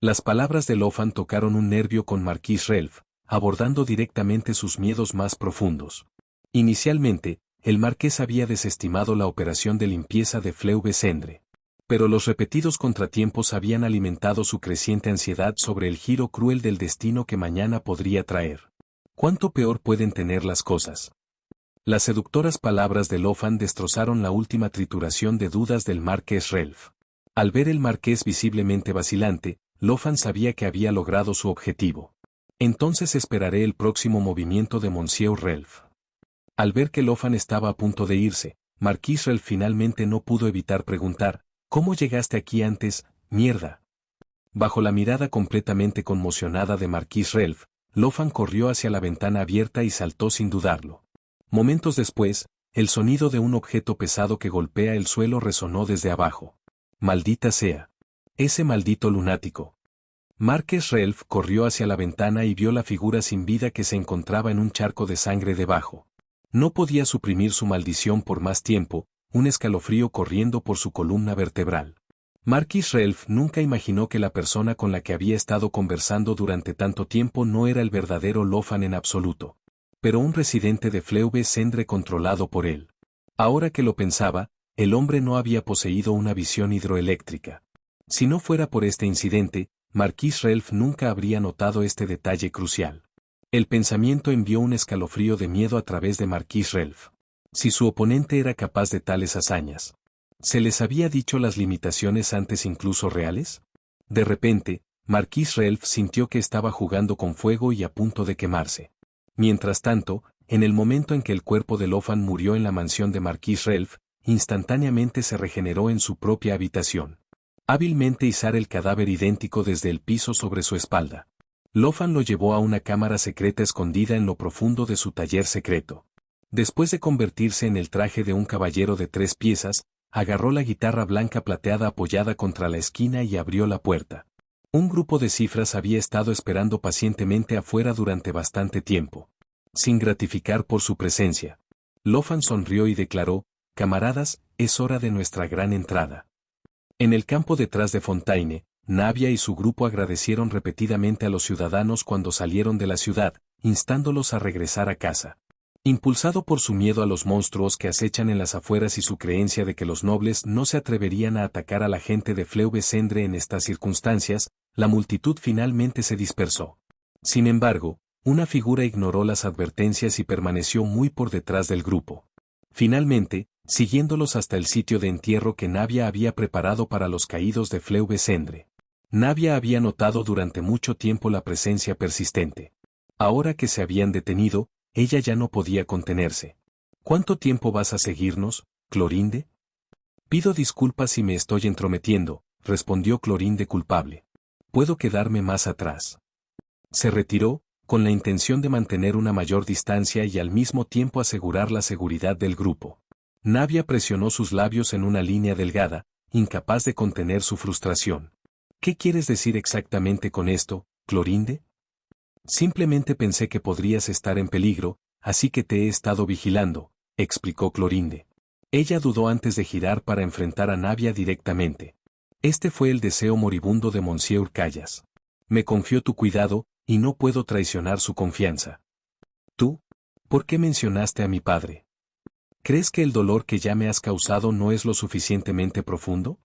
Las palabras de Lofan tocaron un nervio con Marquis Relf, abordando directamente sus miedos más profundos. Inicialmente, el marqués había desestimado la operación de limpieza de Fleuve Cendre. Pero los repetidos contratiempos habían alimentado su creciente ansiedad sobre el giro cruel del destino que mañana podría traer. ¿Cuánto peor pueden tener las cosas? Las seductoras palabras de Lofan destrozaron la última trituración de dudas del marqués Relf. Al ver el marqués visiblemente vacilante, Lofan sabía que había logrado su objetivo. Entonces esperaré el próximo movimiento de Monsieur Relf. Al ver que Lofan estaba a punto de irse, Marquis Relf finalmente no pudo evitar preguntar, ¿cómo llegaste aquí antes, mierda? Bajo la mirada completamente conmocionada de Marquis Relf, Lofan corrió hacia la ventana abierta y saltó sin dudarlo. Momentos después, el sonido de un objeto pesado que golpea el suelo resonó desde abajo. Maldita sea. Ese maldito lunático. Marqués Relf corrió hacia la ventana y vio la figura sin vida que se encontraba en un charco de sangre debajo. No podía suprimir su maldición por más tiempo, un escalofrío corriendo por su columna vertebral. Marquis Relf nunca imaginó que la persona con la que había estado conversando durante tanto tiempo no era el verdadero Lofan en absoluto, pero un residente de Fleuve Cendre controlado por él. Ahora que lo pensaba, el hombre no había poseído una visión hidroeléctrica. Si no fuera por este incidente, Marquis Relf nunca habría notado este detalle crucial. El pensamiento envió un escalofrío de miedo a través de Marquis Relf. Si su oponente era capaz de tales hazañas, ¿se les había dicho las limitaciones antes incluso reales? De repente, Marquis Relf sintió que estaba jugando con fuego y a punto de quemarse. Mientras tanto, en el momento en que el cuerpo de Lofan murió en la mansión de Marquis Relf, instantáneamente se regeneró en su propia habitación. Hábilmente izar el cadáver idéntico desde el piso sobre su espalda. Lofan lo llevó a una cámara secreta escondida en lo profundo de su taller secreto. Después de convertirse en el traje de un caballero de 3 piezas, agarró la guitarra blanca plateada apoyada contra la esquina y abrió la puerta. Un grupo de cifras había estado esperando pacientemente afuera durante bastante tiempo, sin gratificar por su presencia. Lofan sonrió y declaró, camaradas, es hora de nuestra gran entrada. En el campo detrás de Fontaine, Navia y su grupo agradecieron repetidamente a los ciudadanos cuando salieron de la ciudad, instándolos a regresar a casa. Impulsado por su miedo a los monstruos que acechan en las afueras y su creencia de que los nobles no se atreverían a atacar a la gente de Fleuvesendre en estas circunstancias, la multitud finalmente se dispersó. Sin embargo, una figura ignoró las advertencias y permaneció muy por detrás del grupo. Finalmente, siguiéndolos hasta el sitio de entierro que Navia había preparado para los caídos de Fleuvesendre. Navia había notado durante mucho tiempo la presencia persistente. Ahora que se habían detenido, ella ya no podía contenerse. ¿Cuánto tiempo vas a seguirnos, Clorinde? Pido disculpas si me estoy entrometiendo, respondió Clorinde culpable. Puedo quedarme más atrás. Se retiró, con la intención de mantener una mayor distancia y al mismo tiempo asegurar la seguridad del grupo. Navia presionó sus labios en una línea delgada, incapaz de contener su frustración. ¿Qué quieres decir exactamente con esto, Clorinde? Simplemente pensé que podrías estar en peligro, así que te he estado vigilando, explicó Clorinde. Ella dudó antes de girar para enfrentar a Navia directamente. Este fue el deseo moribundo de Monsieur Callas. Me confió tu cuidado, y no puedo traicionar su confianza. ¿Tú? ¿Por qué mencionaste a mi padre? ¿Crees que el dolor que ya me has causado no es lo suficientemente profundo?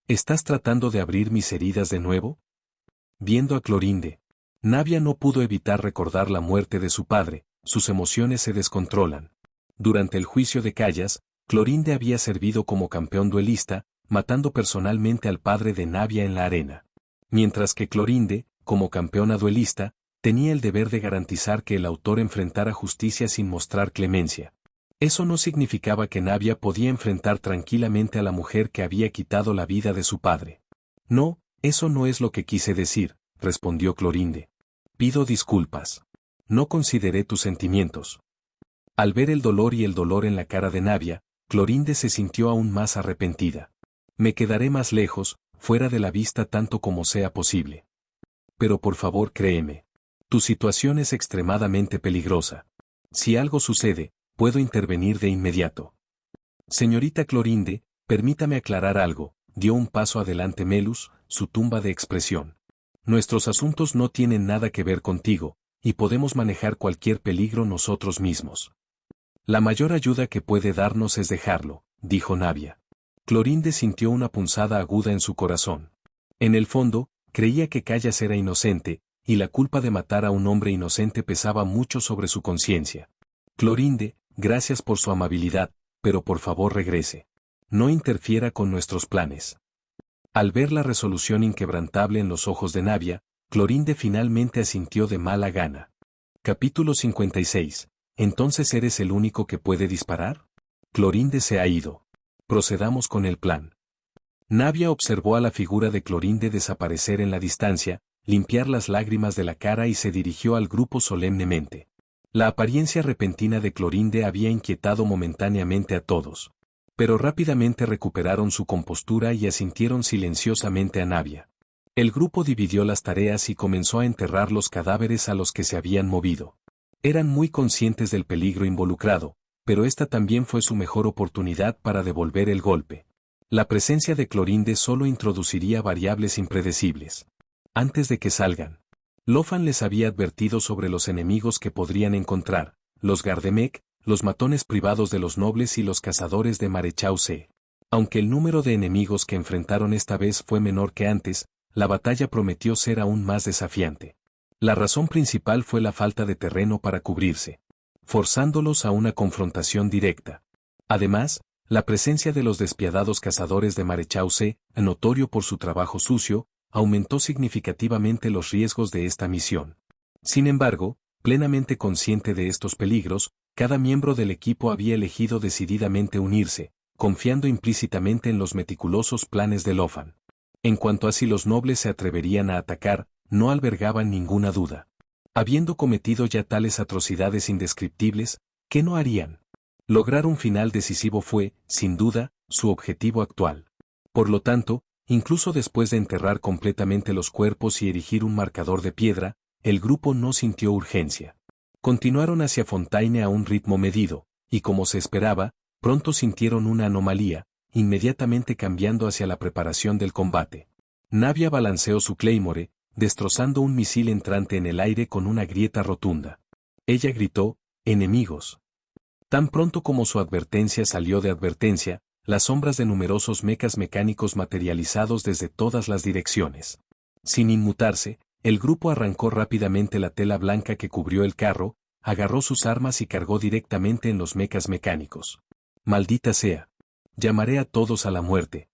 ¿Estás tratando de abrir mis heridas de nuevo? Viendo a Clorinde, Navia no pudo evitar recordar la muerte de su padre, sus emociones se descontrolan. Durante el juicio de Callas, Clorinde había servido como campeón duelista, matando personalmente al padre de Navia en la arena. Mientras que Clorinde, como campeona duelista, tenía el deber de garantizar que el autor enfrentara justicia sin mostrar clemencia. Eso no significaba que Navia podía enfrentar tranquilamente a la mujer que había quitado la vida de su padre. No, eso no es lo que quise decir, respondió Clorinde. Pido disculpas. No consideré tus sentimientos. Al ver el dolor y el dolor en la cara de Navia, Clorinde se sintió aún más arrepentida. Me quedaré más lejos, fuera de la vista tanto como sea posible. Pero por favor créeme. Tu situación es extremadamente peligrosa. Si algo sucede, puedo intervenir de inmediato. Señorita Clorinde, permítame aclarar algo, dio un paso adelante Melus, su tumba de expresión. Nuestros asuntos no tienen nada que ver contigo, y podemos manejar cualquier peligro nosotros mismos. La mayor ayuda que puede darnos es dejarlo, dijo Navia. Clorinde sintió una punzada aguda en su corazón. En el fondo, creía que Callas era inocente, y la culpa de matar a un hombre inocente pesaba mucho sobre su conciencia. Clorinde, gracias por su amabilidad, pero por favor regrese. No interfiera con nuestros planes. Al ver la resolución inquebrantable en los ojos de Navia, Clorinde finalmente asintió de mala gana. Capítulo 56. ¿Entonces eres el único que puede disparar? Clorinde se ha ido. Procedamos con el plan. Navia observó a la figura de Clorinde desaparecer en la distancia, limpiar las lágrimas de la cara y se dirigió al grupo solemnemente. La apariencia repentina de Clorinde había inquietado momentáneamente a todos. Pero rápidamente recuperaron su compostura y asintieron silenciosamente a Navia. El grupo dividió las tareas y comenzó a enterrar los cadáveres a los que se habían movido. Eran muy conscientes del peligro involucrado, pero esta también fue su mejor oportunidad para devolver el golpe. La presencia de Clorinde solo introduciría variables impredecibles. Antes de que salgan, Lofan les había advertido sobre los enemigos que podrían encontrar, los Gardemec, los matones privados de los nobles y los cazadores de Marechaussee. Aunque el número de enemigos que enfrentaron esta vez fue menor que antes, la batalla prometió ser aún más desafiante. La razón principal fue la falta de terreno para cubrirse, forzándolos a una confrontación directa. Además, la presencia de los despiadados cazadores de Marechaussee, notorio por su trabajo sucio, aumentó significativamente los riesgos de esta misión. Sin embargo, plenamente consciente de estos peligros, cada miembro del equipo había elegido decididamente unirse, confiando implícitamente en los meticulosos planes de Lofan. En cuanto a si los nobles se atreverían a atacar, no albergaban ninguna duda. Habiendo cometido ya tales atrocidades indescriptibles, ¿qué no harían? Lograr un final decisivo fue, sin duda, su objetivo actual. Por lo tanto, incluso después de enterrar completamente los cuerpos y erigir un marcador de piedra, el grupo no sintió urgencia. Continuaron hacia Fontaine a un ritmo medido, y como se esperaba, pronto sintieron una anomalía, inmediatamente cambiando hacia la preparación del combate. Navia balanceó su Claymore, destrozando un misil entrante en el aire con una grieta rotunda. Ella gritó, «¡Enemigos!». Tan pronto como su advertencia salió de advertencia, las sombras de numerosos mechas mecánicos materializados desde todas las direcciones. Sin inmutarse, el grupo arrancó rápidamente la tela blanca que cubrió el carro, agarró sus armas y cargó directamente en los mechas mecánicos. «Maldita sea. Llamaré a todos a la muerte».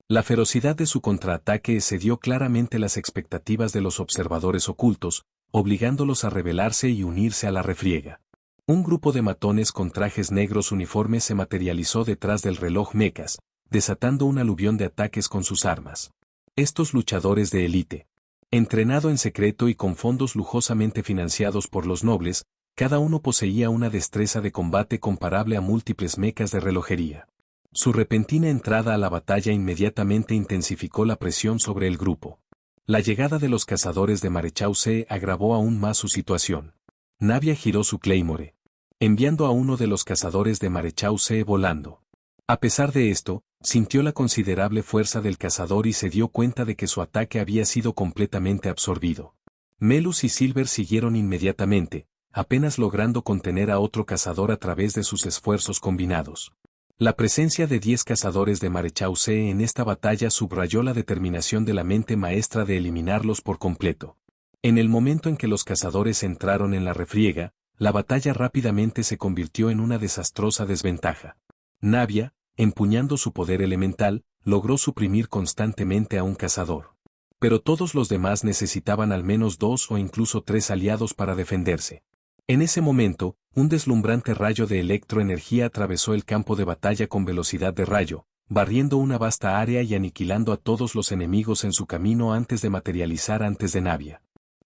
La ferocidad de su contraataque excedió claramente las expectativas de los observadores ocultos, obligándolos a rebelarse y unirse a la refriega. Un grupo de matones con trajes negros uniformes se materializó detrás del reloj mechas, desatando un aluvión de ataques con sus armas. Estos luchadores de élite, entrenado en secreto y con fondos lujosamente financiados por los nobles, cada uno poseía una destreza de combate comparable a múltiples mechas de relojería. Su repentina entrada a la batalla inmediatamente intensificó la presión sobre el grupo. La llegada de los cazadores de Marechaussee agravó aún más su situación. Navia giró su Claymore, enviando a uno de los cazadores de Marechaussee volando. A pesar de esto, sintió la considerable fuerza del cazador y se dio cuenta de que su ataque había sido completamente absorbido. Melus y Silver siguieron inmediatamente, apenas logrando contener a otro cazador a través de sus esfuerzos combinados. La presencia de 10 cazadores de Marechaussee en esta batalla subrayó la determinación de la mente maestra de eliminarlos por completo. En el momento en que los cazadores entraron en la refriega, la batalla rápidamente se convirtió en una desastrosa desventaja. Navia, empuñando su poder elemental, logró suprimir constantemente a un cazador. Pero todos los demás necesitaban al menos 2 o incluso 3 aliados para defenderse. En ese momento, un deslumbrante rayo de electroenergía atravesó el campo de batalla con velocidad de rayo, barriendo una vasta área y aniquilando a todos los enemigos en su camino antes de materializar antes de Navia.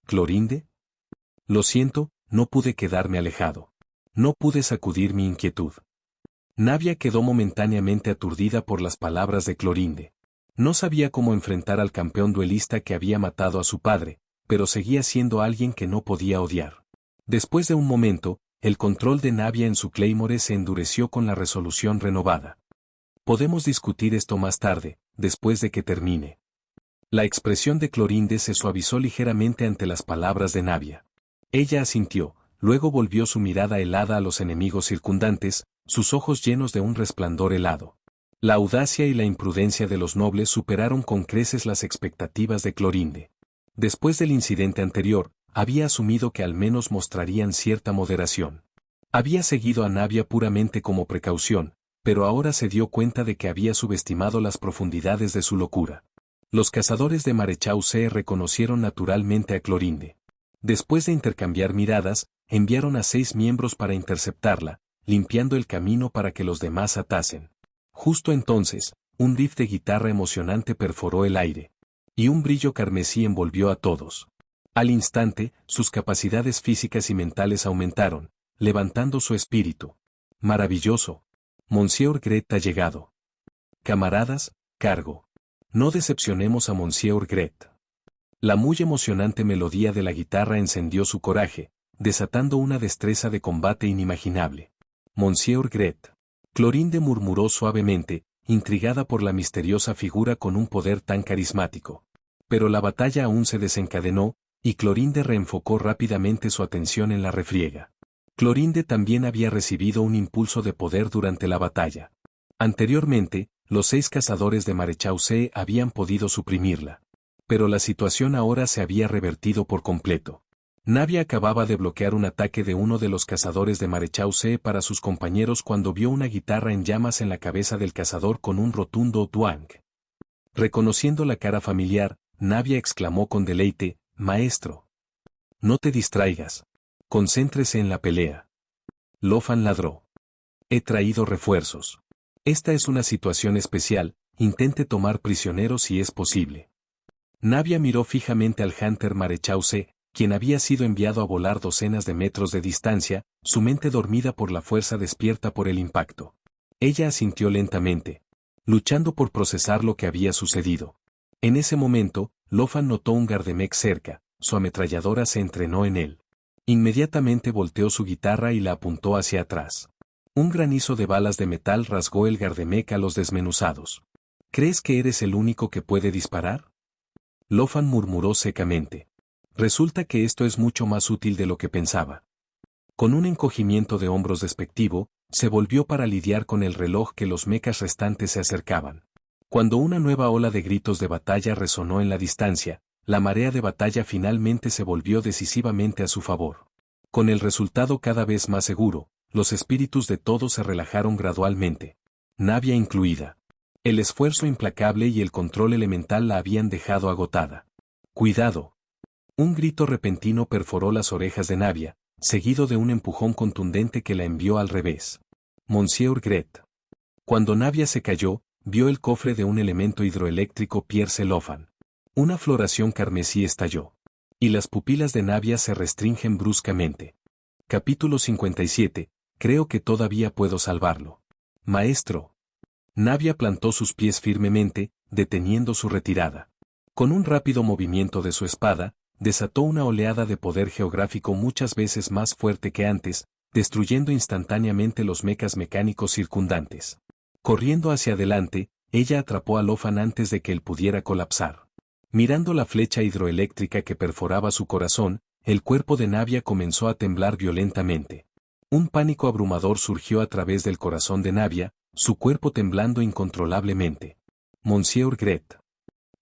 ¿Clorinde? Lo siento, no pude quedarme alejado. No pude sacudir mi inquietud. Navia quedó momentáneamente aturdida por las palabras de Clorinde. No sabía cómo enfrentar al campeón duelista que había matado a su padre, pero seguía siendo alguien que no podía odiar. Después de un momento, el control de Navia en su Claymore se endureció con la resolución renovada. Podemos discutir esto más tarde, después de que termine. La expresión de Clorinde se suavizó ligeramente ante las palabras de Navia. Ella asintió, luego volvió su mirada helada a los enemigos circundantes, sus ojos llenos de un resplandor helado. La audacia y la imprudencia de los nobles superaron con creces las expectativas de Clorinde. Después del incidente anterior, había asumido que al menos mostrarían cierta moderación. Había seguido a Navia puramente como precaución, pero ahora se dio cuenta de que había subestimado las profundidades de su locura. Los cazadores de Marechaussee reconocieron naturalmente a Clorinde. Después de intercambiar miradas, enviaron a 6 miembros para interceptarla, limpiando el camino para que los demás atasen. Justo entonces, un riff de guitarra emocionante perforó el aire. Y un brillo carmesí envolvió a todos. Al instante, sus capacidades físicas y mentales aumentaron, levantando su espíritu. Maravilloso. Monsieur Gret ha llegado. Camaradas, cargo. No decepcionemos a Monsieur Gret. La muy emocionante melodía de la guitarra encendió su coraje, desatando una destreza de combate inimaginable. Monsieur Gret. Clorinde murmuró suavemente, intrigada por la misteriosa figura con un poder tan carismático. Pero la batalla aún se desencadenó, y Clorinde reenfocó rápidamente su atención en la refriega. Clorinde también había recibido un impulso de poder durante la batalla. Anteriormente, los 6 cazadores de Marechaussee habían podido suprimirla. Pero la situación ahora se había revertido por completo. Navia acababa de bloquear un ataque de uno de los cazadores de Marechaussee para sus compañeros cuando vio una guitarra en llamas en la cabeza del cazador con un rotundo «tuang». Reconociendo la cara familiar, Navia exclamó con deleite, «Maestro. No te distraigas. Concéntrese en la pelea». Lofan ladró. «He traído refuerzos. Esta es una situación especial, intente tomar prisioneros si es posible». Navia miró fijamente al Hunter Marechaussee, quien había sido enviado a volar docenas de metros de distancia, su mente dormida por la fuerza despierta por el impacto. Ella asintió lentamente, luchando por procesar lo que había sucedido. En ese momento, Lofan notó un Gardemec cerca, su ametralladora se entrenó en él. Inmediatamente volteó su guitarra y la apuntó hacia atrás. Un granizo de balas de metal rasgó el Gardemec a los desmenuzados. ¿Crees que eres el único que puede disparar? Lofan murmuró secamente. Resulta que esto es mucho más útil de lo que pensaba. Con un encogimiento de hombros despectivo, se volvió para lidiar con el reloj que los mecas restantes se acercaban. Cuando una nueva ola de gritos de batalla resonó en la distancia, la marea de batalla finalmente se volvió decisivamente a su favor. Con el resultado cada vez más seguro, los espíritus de todos se relajaron gradualmente. Navia incluida. El esfuerzo implacable y el control elemental la habían dejado agotada. ¡Cuidado! Un grito repentino perforó las orejas de Navia, seguido de un empujón contundente que la envió al revés. Monsieur Gret. Cuando Navia se cayó, vio el cofre de un elemento hidroeléctrico Pierce Lofan. Una floración carmesí estalló. Y las pupilas de Navia se restringen bruscamente. Capítulo 57. Creo que todavía puedo salvarlo. Maestro. Navia plantó sus pies firmemente, deteniendo su retirada. Con un rápido movimiento de su espada, desató una oleada de poder geográfico muchas veces más fuerte que antes, destruyendo instantáneamente los mecas mecánicos circundantes. Corriendo hacia adelante, ella atrapó a Lofan antes de que él pudiera colapsar. Mirando la flecha hidroeléctrica que perforaba su corazón, el cuerpo de Navia comenzó a temblar violentamente. Un pánico abrumador surgió a través del corazón de Navia, su cuerpo temblando incontrolablemente. Monsieur Gret.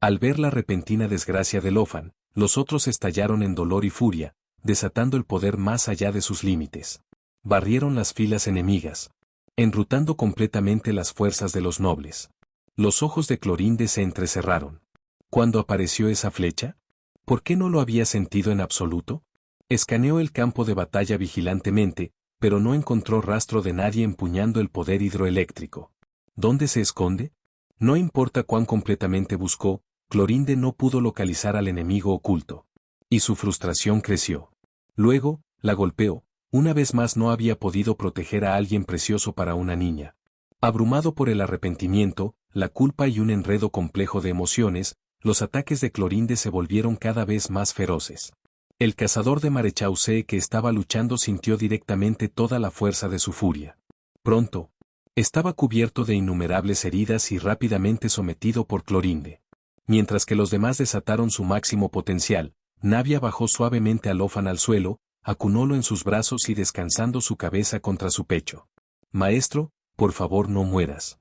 Al ver la repentina desgracia de Lofan, los otros estallaron en dolor y furia, desatando el poder más allá de sus límites. Barrieron las filas enemigas, enrutando completamente las fuerzas de los nobles. Los ojos de Clorinde se entrecerraron. ¿Cuándo apareció esa flecha? ¿Por qué no lo había sentido en absoluto? Escaneó el campo de batalla vigilantemente, pero no encontró rastro de nadie empuñando el poder hidroeléctrico. ¿Dónde se esconde? No importa cuán completamente buscó, Clorinde no pudo localizar al enemigo oculto. Y su frustración creció. Luego, la golpeó. Una vez más no había podido proteger a alguien precioso para una niña. Abrumado por el arrepentimiento, la culpa y un enredo complejo de emociones, los ataques de Clorinde se volvieron cada vez más feroces. El cazador de Marechaussee que estaba luchando sintió directamente toda la fuerza de su furia. Pronto, estaba cubierto de innumerables heridas y rápidamente sometido por Clorinde. Mientras que los demás desataron su máximo potencial, Navia bajó suavemente a Lofan al suelo, acunólo en sus brazos y descansando su cabeza contra su pecho. Maestro, por favor no mueras.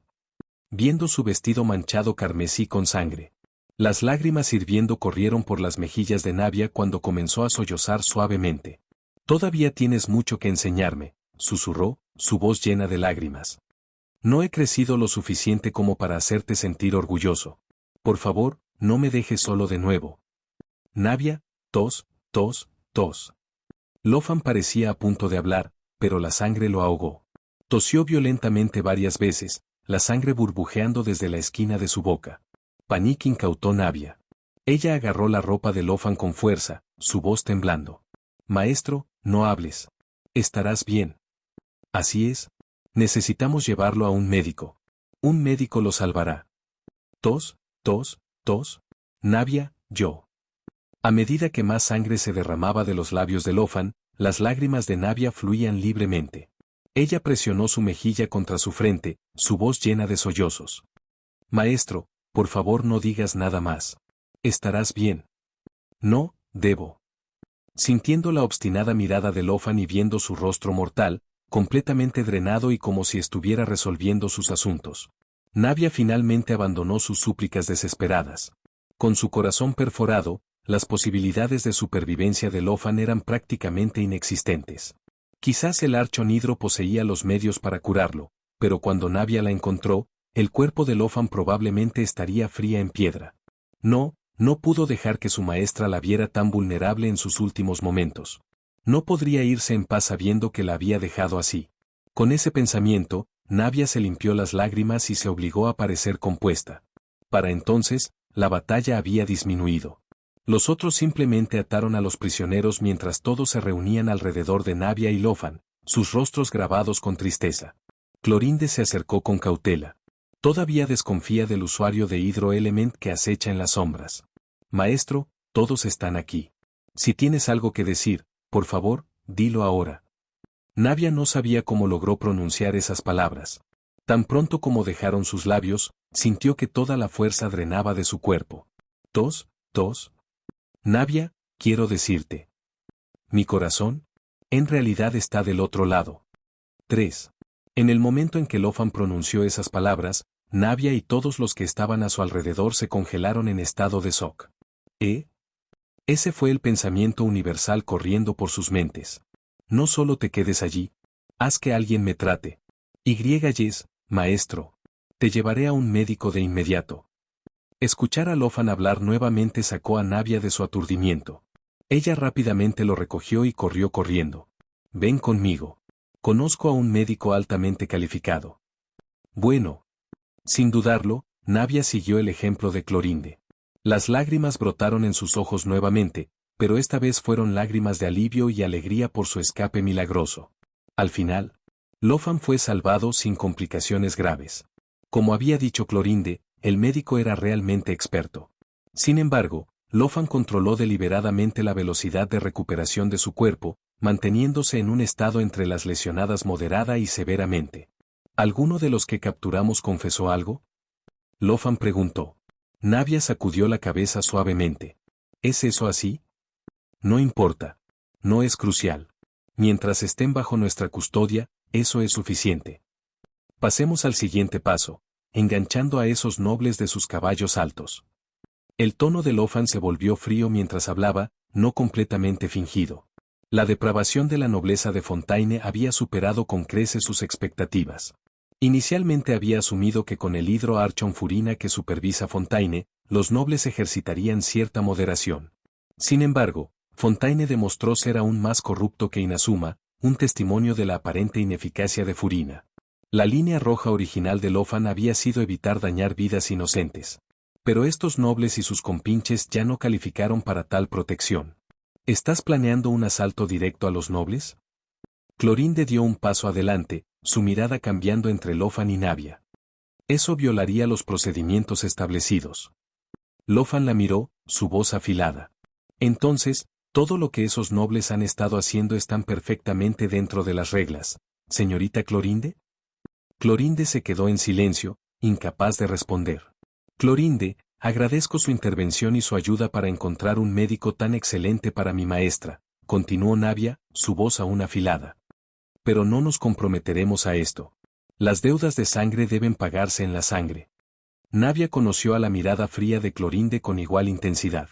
Viendo su vestido manchado carmesí con sangre. Las lágrimas hirviendo corrieron por las mejillas de Navia cuando comenzó a sollozar suavemente. Todavía tienes mucho que enseñarme, susurró, su voz llena de lágrimas. No he crecido lo suficiente como para hacerte sentir orgulloso. Por favor, no me dejes solo de nuevo. Navia, tos, tos, tos. Lofan parecía a punto de hablar, pero la sangre lo ahogó. Tosió violentamente varias veces, la sangre burbujeando desde la esquina de su boca. Pánico incautó Navia. Ella agarró la ropa de Lofan con fuerza, su voz temblando. Maestro, no hables. Estarás bien. Así es. Necesitamos llevarlo a un médico. Un médico lo salvará. Tos, tos, tos. Navia, yo. A medida que más sangre se derramaba de los labios de Lofan, las lágrimas de Navia fluían libremente. Ella presionó su mejilla contra su frente, su voz llena de sollozos. Maestro, por favor no digas nada más. Estarás bien. No, debo. Sintiendo la obstinada mirada de Lofan y viendo su rostro mortal, completamente drenado y como si estuviera resolviendo sus asuntos. Navia finalmente abandonó sus súplicas desesperadas. Con su corazón perforado, las posibilidades de supervivencia de Lofan eran prácticamente inexistentes. Quizás el archonidro poseía los medios para curarlo, pero cuando Navia la encontró, el cuerpo de Lofan probablemente estaría fría en piedra. No pudo dejar que su maestra la viera tan vulnerable en sus últimos momentos. No podría irse en paz sabiendo que la había dejado así. Con ese pensamiento, Navia se limpió las lágrimas y se obligó a parecer compuesta. Para entonces, la batalla había disminuido. Los otros simplemente ataron a los prisioneros mientras todos se reunían alrededor de Navia y Lofan, sus rostros grabados con tristeza. Clorinde se acercó con cautela. Todavía desconfía del usuario de Hydro-Element que acecha en las sombras. Maestro, todos están aquí. Si tienes algo que decir, por favor, dilo ahora. Navia no sabía cómo logró pronunciar esas palabras. Tan pronto como dejaron sus labios, sintió que toda la fuerza drenaba de su cuerpo. Tos, 2. Navia, quiero decirte. Mi corazón, en realidad está del otro lado. 3. En el momento en que Lofan pronunció esas palabras, Navia y todos los que estaban a su alrededor se congelaron en estado de shock. Ese fue el pensamiento universal corriendo por sus mentes. No solo te quedes allí. Haz que alguien me trate. Yes, maestro. Te llevaré a un médico de inmediato. Escuchar a Lofan hablar nuevamente sacó a Navia de su aturdimiento. Ella rápidamente lo recogió y corrió corriendo. Ven conmigo. Conozco a un médico altamente calificado. Bueno. Sin dudarlo, Navia siguió el ejemplo de Clorinde. Las lágrimas brotaron en sus ojos nuevamente, pero esta vez fueron lágrimas de alivio y alegría por su escape milagroso. Al final, Lofan fue salvado sin complicaciones graves. Como había dicho Clorinde, el médico era realmente experto. Sin embargo, Lofan controló deliberadamente la velocidad de recuperación de su cuerpo, manteniéndose en un estado entre las lesionadas moderada y severamente. ¿Alguno de los que capturamos confesó algo? Lofan preguntó. Navia sacudió la cabeza suavemente. ¿Es eso así? No importa. No es crucial. Mientras estén bajo nuestra custodia, eso es suficiente. Pasemos al siguiente paso, enganchando a esos nobles de sus caballos altos. El tono de Lofan se volvió frío mientras hablaba, no completamente fingido. La depravación de la nobleza de Fontaine había superado con creces sus expectativas. Inicialmente había asumido que con el hidro Archon Furina que supervisa Fontaine, los nobles ejercitarían cierta moderación. Sin embargo, Fontaine demostró ser aún más corrupto que Inazuma, un testimonio de la aparente ineficacia de Furina. La línea roja original de Lofan había sido evitar dañar vidas inocentes. Pero estos nobles y sus compinches ya no calificaron para tal protección. ¿Estás planeando un asalto directo a los nobles? Clorinde dio un paso adelante, su mirada cambiando entre Lofan y Navia. Eso violaría los procedimientos establecidos. Lofan la miró, su voz afilada. Entonces, todo lo que esos nobles han estado haciendo están perfectamente dentro de las reglas, ¿señorita Clorinde? Clorinde se quedó en silencio, incapaz de responder. Clorinde, agradezco su intervención y su ayuda para encontrar un médico tan excelente para mi maestra, continuó Navia, su voz aún afilada. Pero no nos comprometeremos a esto. Las deudas de sangre deben pagarse en la sangre. Navia conoció a la mirada fría de Clorinde con igual intensidad.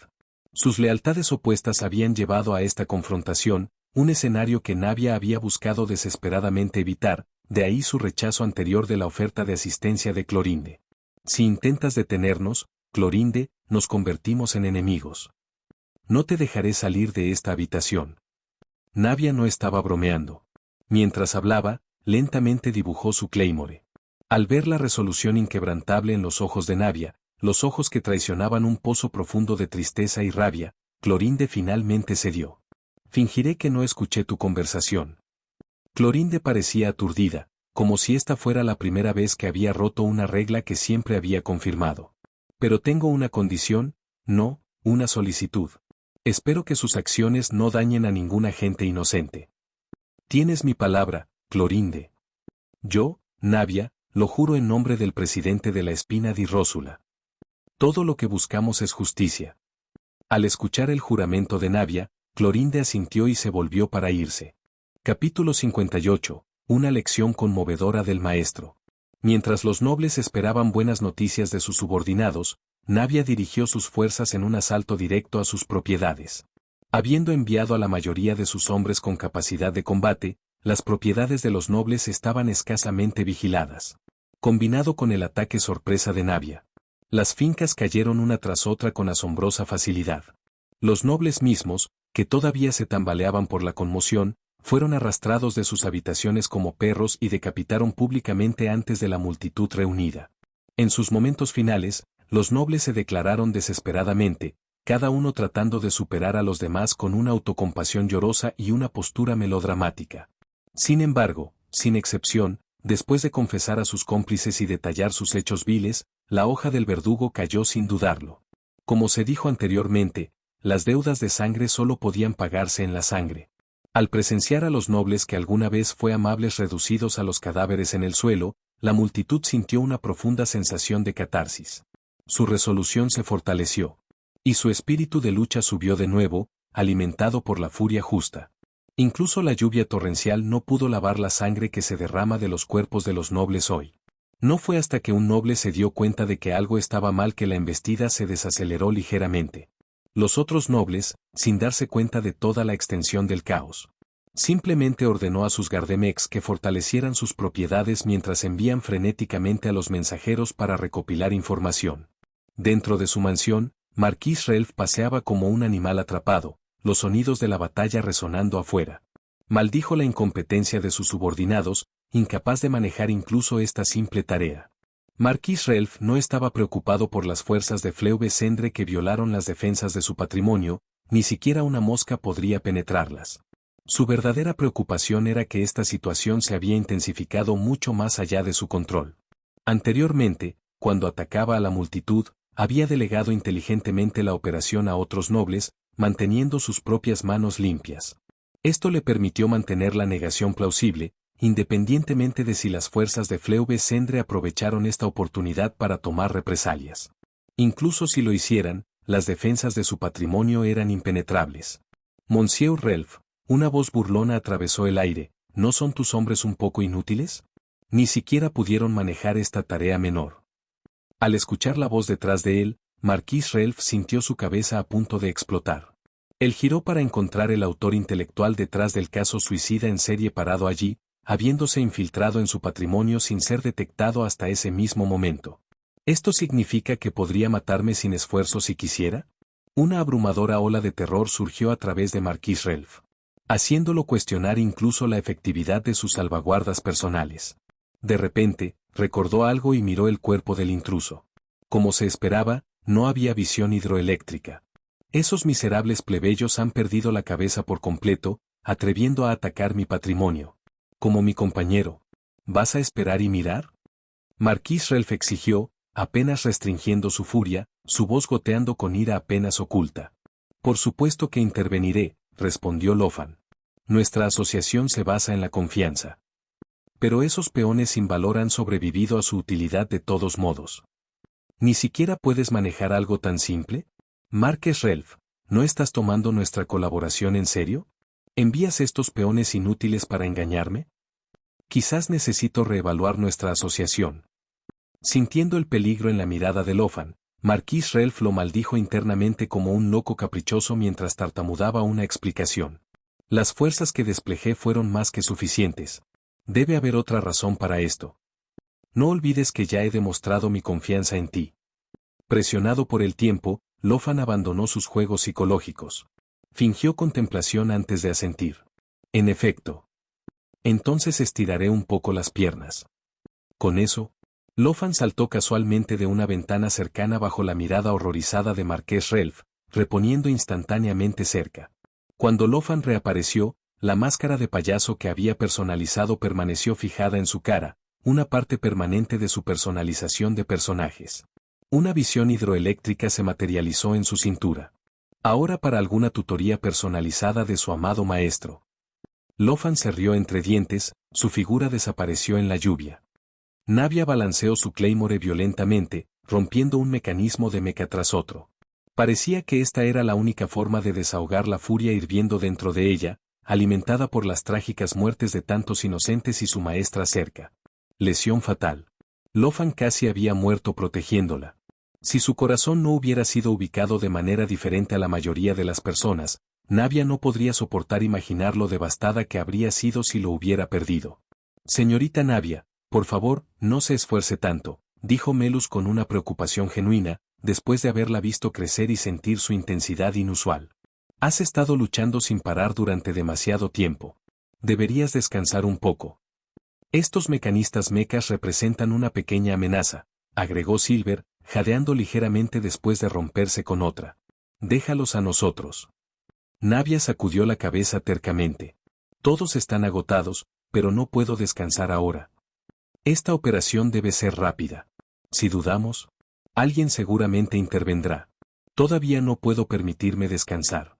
Sus lealtades opuestas habían llevado a esta confrontación, un escenario que Navia había buscado desesperadamente evitar, de ahí su rechazo anterior de la oferta de asistencia de Clorinde. Si intentas detenernos, Clorinde, nos convertimos en enemigos. No te dejaré salir de esta habitación. Navia no estaba bromeando. Mientras hablaba, lentamente dibujó su claymore. Al ver la resolución inquebrantable en los ojos de Navia, los ojos que traicionaban un pozo profundo de tristeza y rabia, Clorinde finalmente cedió. Fingiré que no escuché tu conversación. Clorinde parecía aturdida, como si esta fuera la primera vez que había roto una regla que siempre había confirmado. Pero tengo una condición, no, una solicitud. Espero que sus acciones no dañen a ninguna gente inocente. Tienes mi palabra, Clorinde. Yo, Navia, lo juro en nombre del presidente de la Espina di Rósula. Todo lo que buscamos es justicia. Al escuchar el juramento de Navia, Clorinde asintió y se volvió para irse. Capítulo 58. Una lección conmovedora del maestro. Mientras los nobles esperaban buenas noticias de sus subordinados, Navia dirigió sus fuerzas en un asalto directo a sus propiedades. Habiendo enviado a la mayoría de sus hombres con capacidad de combate, las propiedades de los nobles estaban escasamente vigiladas. Combinado con el ataque sorpresa de Navia, las fincas cayeron una tras otra con asombrosa facilidad. Los nobles mismos, que todavía se tambaleaban por la conmoción, fueron arrastrados de sus habitaciones como perros y decapitaron públicamente antes de la multitud reunida. En sus momentos finales, los nobles se declararon desesperadamente, cada uno tratando de superar a los demás con una autocompasión llorosa y una postura melodramática. Sin embargo, sin excepción, después de confesar a sus cómplices y detallar sus hechos viles, la hoja del verdugo cayó sin dudarlo. Como se dijo anteriormente, las deudas de sangre solo podían pagarse en la sangre. Al presenciar a los nobles que alguna vez fue amables reducidos a los cadáveres en el suelo, la multitud sintió una profunda sensación de catarsis. Su resolución se fortaleció. Y su espíritu de lucha subió de nuevo, alimentado por la furia justa. Incluso la lluvia torrencial no pudo lavar la sangre que se derrama de los cuerpos de los nobles hoy. No fue hasta que un noble se dio cuenta de que algo estaba mal que la embestida se desaceleró ligeramente. Los otros nobles, sin darse cuenta de toda la extensión del caos, simplemente ordenó a sus guardamex que fortalecieran sus propiedades mientras envían frenéticamente a los mensajeros para recopilar información. Dentro de su mansión, Marquis Relf paseaba como un animal atrapado, los sonidos de la batalla resonando afuera. Maldijo la incompetencia de sus subordinados, incapaz de manejar incluso esta simple tarea. Marquis Relf no estaba preocupado por las fuerzas de Fleuve-Cendre que violaron las defensas de su patrimonio, ni siquiera una mosca podría penetrarlas. Su verdadera preocupación era que esta situación se había intensificado mucho más allá de su control. Anteriormente, cuando atacaba a la multitud, había delegado inteligentemente la operación a otros nobles, manteniendo sus propias manos limpias. Esto le permitió mantener la negación plausible, independientemente de si las fuerzas de Fleuve-Cendre aprovecharon esta oportunidad para tomar represalias. Incluso si lo hicieran, las defensas de su patrimonio eran impenetrables. Monsieur Relf, una voz burlona atravesó el aire, ¿no son tus hombres un poco inútiles? Ni siquiera pudieron manejar esta tarea menor. Al escuchar la voz detrás de él, Marquis Relf sintió su cabeza a punto de explotar. Él giró para encontrar el autor intelectual detrás del caso suicida en serie parado allí, habiéndose infiltrado en su patrimonio sin ser detectado hasta ese mismo momento. ¿Esto significa que podría matarme sin esfuerzo si quisiera? Una abrumadora ola de terror surgió a través de Marquis Relf, haciéndolo cuestionar incluso la efectividad de sus salvaguardas personales. De repente, recordó algo y miró el cuerpo del intruso. Como se esperaba, no había visión hidroeléctrica. Esos miserables plebeyos han perdido la cabeza por completo, atreviendo a atacar mi patrimonio. Como mi compañero. ¿Vas a esperar y mirar? Marquis Relf exigió, apenas restringiendo su furia, su voz goteando con ira apenas oculta. Por supuesto que interveniré, respondió Lofan. Nuestra asociación se basa en la confianza. Pero esos peones sin valor han sobrevivido a su utilidad de todos modos. ¿Ni siquiera puedes manejar algo tan simple? Marquis Relf, ¿no estás tomando nuestra colaboración en serio? ¿Envías estos peones inútiles para engañarme? Quizás necesito reevaluar nuestra asociación. Sintiendo el peligro en la mirada de Lofan, Marquis Relf lo maldijo internamente como un loco caprichoso mientras tartamudaba una explicación. Las fuerzas que desplegé fueron más que suficientes. Debe haber otra razón para esto. No olvides que ya he demostrado mi confianza en ti. Presionado por el tiempo, Lofan abandonó sus juegos psicológicos. Fingió contemplación antes de asentir. En efecto. Entonces estiraré un poco las piernas. Con eso, Lofan saltó casualmente de una ventana cercana bajo la mirada horrorizada de Marqués Relf, reponiendo instantáneamente cerca. Cuando Lofan reapareció, la máscara de payaso que había personalizado permaneció fijada en su cara, una parte permanente de su personalización de personajes. Una visión hidroeléctrica se materializó en su cintura. Ahora para alguna tutoría personalizada de su amado maestro. Lofan se rió entre dientes, su figura desapareció en la lluvia. Navia balanceó su claymore violentamente, rompiendo un mecanismo de meca tras otro. Parecía que esta era la única forma de desahogar la furia hirviendo dentro de ella, alimentada por las trágicas muertes de tantos inocentes y su maestra cerca. Lesión fatal. Lofan casi había muerto protegiéndola. Si su corazón no hubiera sido ubicado de manera diferente a la mayoría de las personas, Navia no podría soportar imaginar lo devastada que habría sido si lo hubiera perdido. Señorita Navia, por favor, no se esfuerce tanto, dijo Melus con una preocupación genuina, después de haberla visto crecer y sentir su intensidad inusual. Has estado luchando sin parar durante demasiado tiempo. Deberías descansar un poco. Estos mecanistas mecas representan una pequeña amenaza, agregó Silver, jadeando ligeramente después de romperse con otra. Déjalos a nosotros. Navia sacudió la cabeza tercamente. Todos están agotados, pero no puedo descansar ahora. Esta operación debe ser rápida. Si dudamos, alguien seguramente intervendrá. Todavía no puedo permitirme descansar.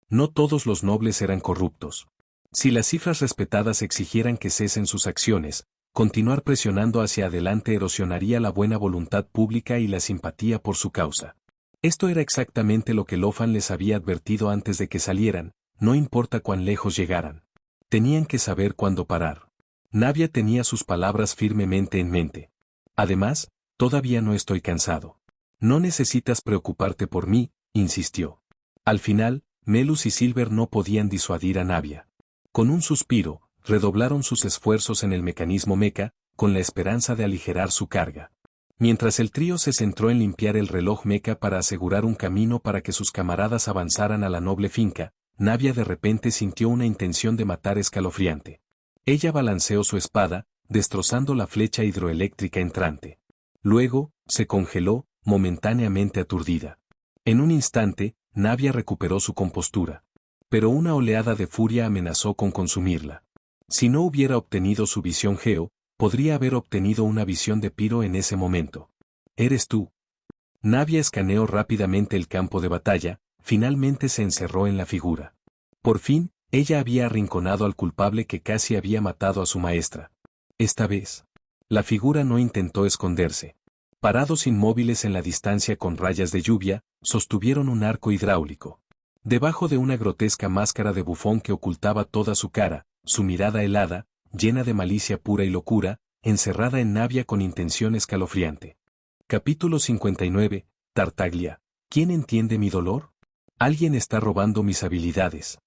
No todos los nobles eran corruptos. Si las cifras respetadas exigieran que cesen sus acciones, continuar presionando hacia adelante erosionaría la buena voluntad pública y la simpatía por su causa. Esto era exactamente lo que Lofan les había advertido antes de que salieran, no importa cuán lejos llegaran. Tenían que saber cuándo parar. Navia tenía sus palabras firmemente en mente. Además, todavía no estoy cansado. No necesitas preocuparte por mí, insistió. Al final, Melus y Silver no podían disuadir a Navia. Con un suspiro, redoblaron sus esfuerzos en el mecanismo meca, con la esperanza de aligerar su carga. Mientras el trío se centró en limpiar el reloj meca para asegurar un camino para que sus camaradas avanzaran a la noble finca, Navia de repente sintió una intención de matar escalofriante. Ella balanceó su espada, destrozando la flecha hidroeléctrica entrante. Luego, se congeló, momentáneamente aturdida. En un instante, Navia recuperó su compostura. Pero una oleada de furia amenazó con consumirla. Si no hubiera obtenido su visión Geo, podría haber obtenido una visión de Piro en ese momento. ¿Eres tú? Navia escaneó rápidamente el campo de batalla, finalmente se encerró en la figura. Por fin, ella había arrinconado al culpable que casi había matado a su maestra. Esta vez, la figura no intentó esconderse. Parados inmóviles en la distancia con rayas de lluvia, sostuvieron un arco hidráulico. Debajo de una grotesca máscara de bufón que ocultaba toda su cara, su mirada helada, llena de malicia pura y locura, encerrada en Navia con intención escalofriante. Capítulo 59, Tartaglia. ¿Quién entiende mi dolor? Alguien está robando mis habilidades.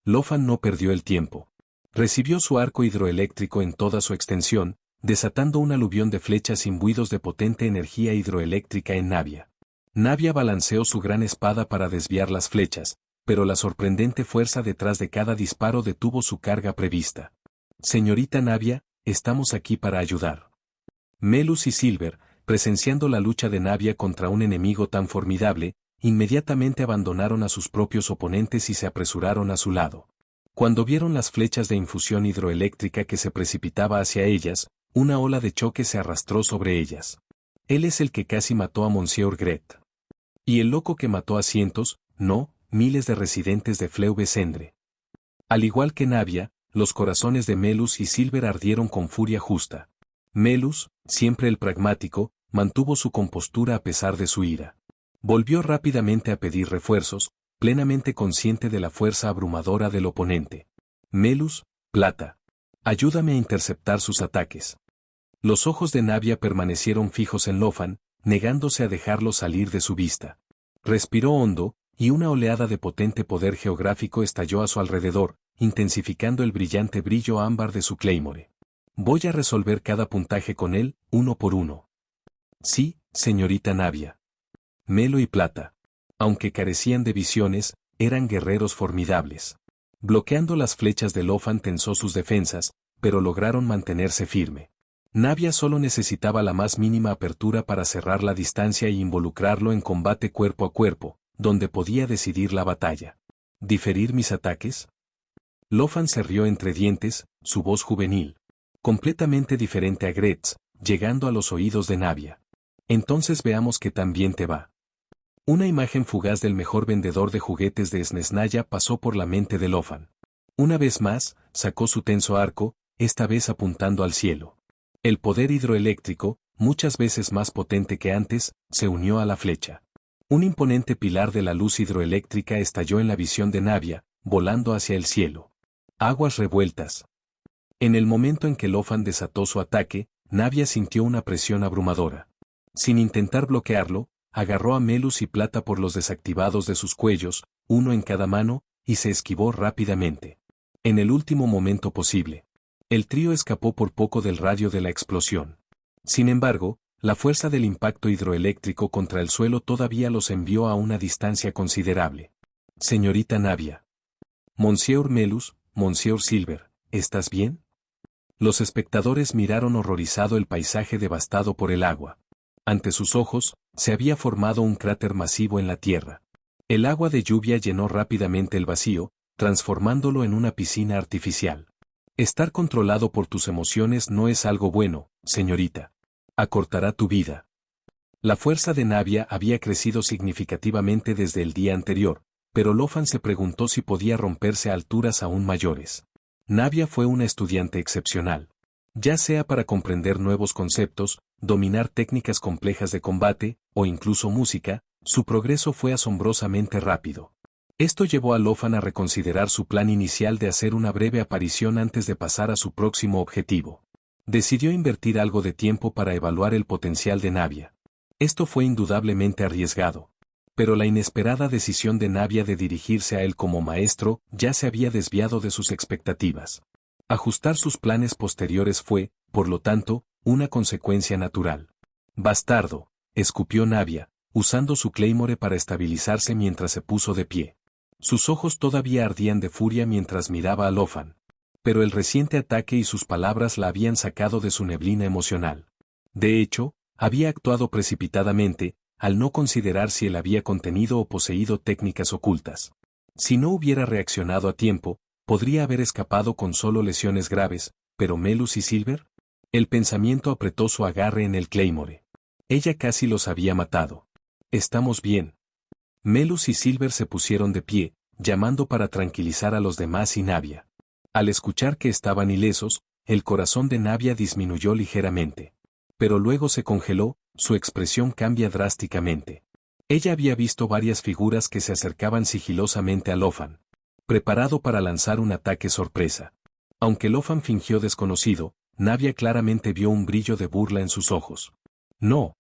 Lofan no perdió el tiempo. Recibió su arco hidroeléctrico en toda su extensión, desatando un aluvión de flechas imbuidos de potente energía hidroeléctrica en Navia. Navia balanceó su gran espada para desviar las flechas, pero la sorprendente fuerza detrás de cada disparo detuvo su carga prevista. Señorita Navia, estamos aquí para ayudar. Melus y Silver, presenciando la lucha de Navia contra un enemigo tan formidable, inmediatamente abandonaron a sus propios oponentes y se apresuraron a su lado. Cuando vieron las flechas de infusión hidroeléctrica que se precipitaba hacia ellas, una ola de choque se arrastró sobre ellas. Él es el que casi mató a Monsieur Gret. Y el loco que mató a cientos, no, miles de residentes de Fleuve-Cendre. Al igual que Navia, los corazones de Melus y Silver ardieron con furia justa. Melus, siempre el pragmático, mantuvo su compostura a pesar de su ira. Volvió rápidamente a pedir refuerzos, plenamente consciente de la fuerza abrumadora del oponente. Melus, plata. Ayúdame a interceptar sus ataques. Los ojos de Navia permanecieron fijos en Lofan, negándose a dejarlo salir de su vista. Respiró hondo, y una oleada de potente poder geográfico estalló a su alrededor, intensificando el brillante brillo ámbar de su Claymore. Voy a resolver cada puntaje con él, uno por uno. Sí, señorita Navia. Melo y Plata. Aunque carecían de visiones, eran guerreros formidables. Bloqueando las flechas de Lofan tensó sus defensas, pero lograron mantenerse firme. Navia solo necesitaba la más mínima apertura para cerrar la distancia e involucrarlo en combate cuerpo a cuerpo, donde podía decidir la batalla. ¿Diferir mis ataques? Lofan se rió entre dientes, su voz juvenil. Completamente diferente a Gretz, llegando a los oídos de Navia. Entonces veamos qué tan bien te va. Una imagen fugaz del mejor vendedor de juguetes de Snezhnaya pasó por la mente de Lofan. Una vez más, sacó su tenso arco, esta vez apuntando al cielo. El poder hidroeléctrico, muchas veces más potente que antes, se unió a la flecha. Un imponente pilar de la luz hidroeléctrica estalló en la visión de Navia, volando hacia el cielo. Aguas revueltas. En el momento en que Lofan desató su ataque, Navia sintió una presión abrumadora. Sin intentar bloquearlo, agarró a Melus y Plata por los desactivados de sus cuellos, uno en cada mano, y se esquivó rápidamente. En el último momento posible. El trío escapó por poco del radio de la explosión. Sin embargo, la fuerza del impacto hidroeléctrico contra el suelo todavía los envió a una distancia considerable. Señorita Navia. Monsieur Melus, Monsieur Silver, ¿estás bien? Los espectadores miraron horrorizado el paisaje devastado por el agua. Ante sus ojos, se había formado un cráter masivo en la tierra. El agua de lluvia llenó rápidamente el vacío, transformándolo en una piscina artificial. Estar controlado por tus emociones no es algo bueno, señorita. Acortará tu vida. La fuerza de Navia había crecido significativamente desde el día anterior, pero Lofan se preguntó si podía romperse a alturas aún mayores. Navia fue una estudiante excepcional. Ya sea para comprender nuevos conceptos, dominar técnicas complejas de combate, o incluso música, Su progreso fue asombrosamente rápido. Esto llevó a Lofan a reconsiderar su plan inicial de hacer una breve aparición antes de pasar a su próximo objetivo. Decidió invertir algo de tiempo para evaluar el potencial de Navia. Esto fue indudablemente arriesgado. Pero la inesperada decisión de Navia de dirigirse a él como maestro ya se había desviado de sus expectativas. Ajustar sus planes posteriores fue, por lo tanto, una consecuencia natural. «Bastardo», escupió Navia, usando su claymore para estabilizarse mientras se puso de pie. Sus ojos todavía ardían de furia mientras miraba a Lofan. Pero el reciente ataque y sus palabras la habían sacado de su neblina emocional. De hecho, había actuado precipitadamente, al no considerar si él había contenido o poseído técnicas ocultas. Si no hubiera reaccionado a tiempo, podría haber escapado con solo lesiones graves, pero Melus y Silver. El pensamiento apretó su agarre en el claymore. Ella casi los había matado. «Estamos bien». Melus y Silver se pusieron de pie, llamando para tranquilizar a los demás y Navia. Al escuchar que estaban ilesos, el corazón de Navia disminuyó ligeramente. Pero luego se congeló, su expresión cambia drásticamente. Ella había visto varias figuras que se acercaban sigilosamente a Lofan, preparado para lanzar un ataque sorpresa. Aunque Lofan fingió desconocido, Navia claramente vio un brillo de burla en sus ojos. «No».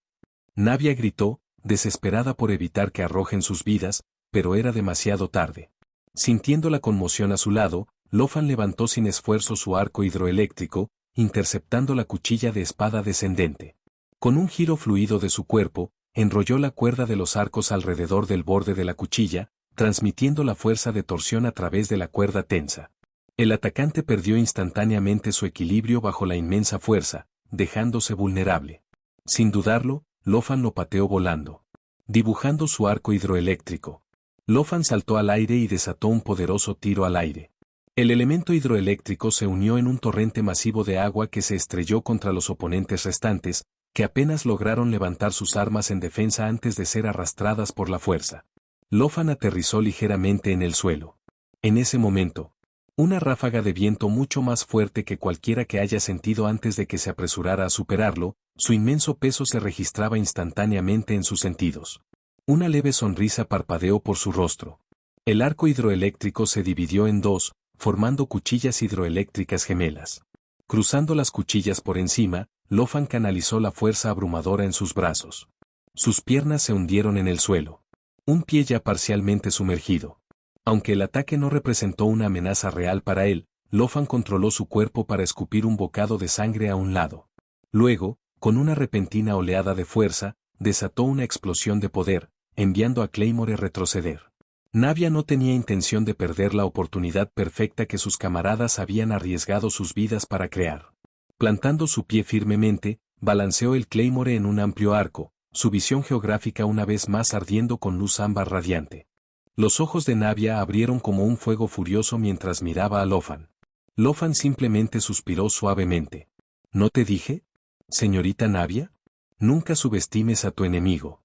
Navia gritó, desesperada por evitar que arrojen sus vidas, pero era demasiado tarde. Sintiendo la conmoción a su lado, Lofan levantó sin esfuerzo su arco hidroeléctrico, interceptando la cuchilla de espada descendente. Con un giro fluido de su cuerpo, enrolló la cuerda de los arcos alrededor del borde de la cuchilla, transmitiendo la fuerza de torsión a través de la cuerda tensa. El atacante perdió instantáneamente su equilibrio bajo la inmensa fuerza, dejándose vulnerable. Sin dudarlo, Lofan lo pateó volando, dibujando su arco hidroeléctrico. Lofan saltó al aire y desató un poderoso tiro al aire. El elemento hidroeléctrico se unió en un torrente masivo de agua que se estrelló contra los oponentes restantes, que apenas lograron levantar sus armas en defensa antes de ser arrastradas por la fuerza. Lofan aterrizó ligeramente en el suelo. En ese momento, una ráfaga de viento mucho más fuerte que cualquiera que haya sentido antes de que se apresurara a superarlo, su inmenso peso se registraba instantáneamente en sus sentidos. Una leve sonrisa parpadeó por su rostro. El arco hidroeléctrico se dividió en dos, formando cuchillas hidroeléctricas gemelas. Cruzando las cuchillas por encima, Lofan canalizó la fuerza abrumadora en sus brazos. Sus piernas se hundieron en el suelo. Un pie ya parcialmente sumergido. Aunque el ataque no representó una amenaza real para él, Lofan controló su cuerpo para escupir un bocado de sangre a un lado. Luego, con una repentina oleada de fuerza, desató una explosión de poder, enviando a Claymore a retroceder. Navia no tenía intención de perder la oportunidad perfecta que sus camaradas habían arriesgado sus vidas para crear. Plantando su pie firmemente, balanceó el Claymore en un amplio arco, su visión geográfica una vez más ardiendo con luz ámbar radiante. Los ojos de Navia abrieron como un fuego furioso mientras miraba a Lofan. Lofan simplemente suspiró suavemente. ¿No te dije? Señorita Navia, nunca subestimes a tu enemigo.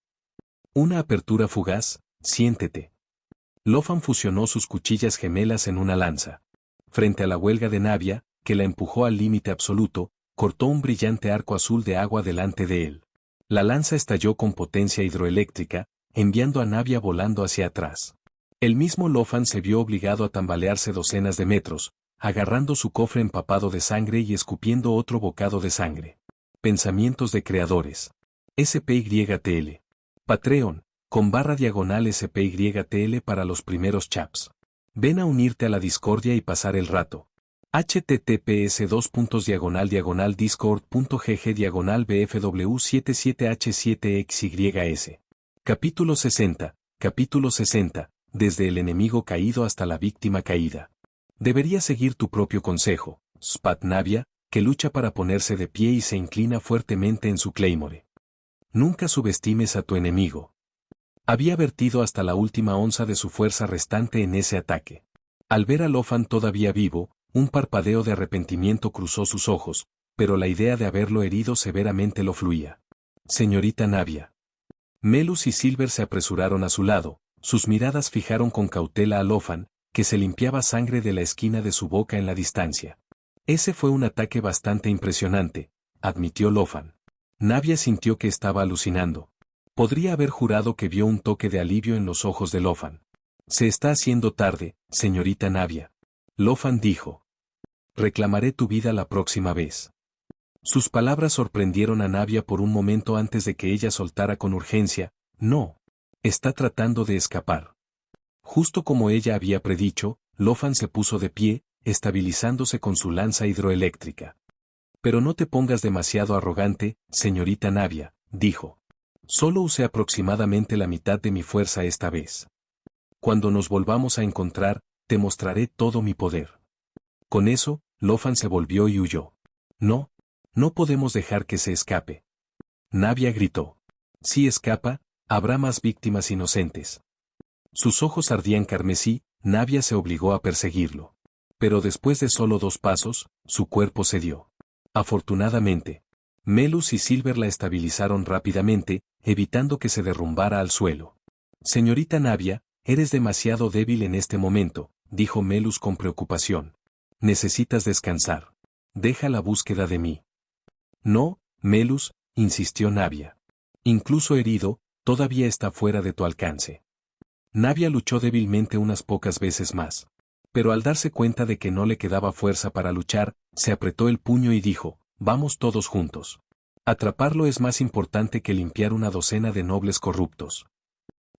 Una apertura fugaz, siéntete. Lofan fusionó sus cuchillas gemelas en una lanza. Frente a la huelga de Navia, que la empujó al límite absoluto, cortó un brillante arco azul de agua delante de él. La lanza estalló con potencia hidroeléctrica, enviando a Navia volando hacia atrás. El mismo Lofan se vio obligado a tambalearse docenas de metros, agarrando su cofre empapado de sangre y escupiendo otro bocado de sangre. Pensamientos de creadores. SPYTL. Patreon, /SPYTL para los primeros chaps. Ven a unirte a la discordia y pasar el rato. https://discord.gg/bfw77h7xys. Capítulo 60. Capítulo 60. Desde el enemigo caído hasta la víctima caída. Deberías seguir tu propio consejo, Spat Navia, que lucha para ponerse de pie y se inclina fuertemente en su claymore. Nunca subestimes a tu enemigo. Había vertido hasta la última onza de su fuerza restante en ese ataque. Al ver a Lofan todavía vivo, un parpadeo de arrepentimiento cruzó sus ojos, pero la idea de haberlo herido severamente lo fluía. Señorita Navia. Melus y Silver se apresuraron a su lado, sus miradas fijaron con cautela a Lofan, que se limpiaba sangre de la esquina de su boca en la distancia. Ese fue un ataque bastante impresionante, admitió Lofan. Navia sintió que estaba alucinando. Podría haber jurado que vio un toque de alivio en los ojos de Lofan. Se está haciendo tarde, señorita Navia. Lofan dijo. Reclamaré tu vida la próxima vez. Sus palabras sorprendieron a Navia por un momento antes de que ella soltara con urgencia, no. Está tratando de escapar. Justo como ella había predicho, Lofan se puso de pie, estabilizándose con su lanza hidroeléctrica. Pero no te pongas demasiado arrogante, señorita Navia, dijo. Solo usé aproximadamente la mitad de mi fuerza esta vez. Cuando nos volvamos a encontrar, te mostraré todo mi poder. Con eso, Lofan se volvió y huyó. No, no podemos dejar que se escape. Navia gritó. Si escapa, habrá más víctimas inocentes. Sus ojos ardían carmesí, Navia se obligó a perseguirlo. Pero después de solo 2 pasos, su cuerpo cedió. Afortunadamente, Melus y Silver la estabilizaron rápidamente, evitando que se derrumbara al suelo. Señorita Navia, eres demasiado débil en este momento, dijo Melus con preocupación. Necesitas descansar. Deja la búsqueda de mí. No, Melus, insistió Navia. Incluso herido, todavía está fuera de tu alcance. Navia luchó débilmente unas pocas veces más. Pero al darse cuenta de que no le quedaba fuerza para luchar, se apretó el puño y dijo, vamos todos juntos. Atraparlo es más importante que limpiar una docena de nobles corruptos.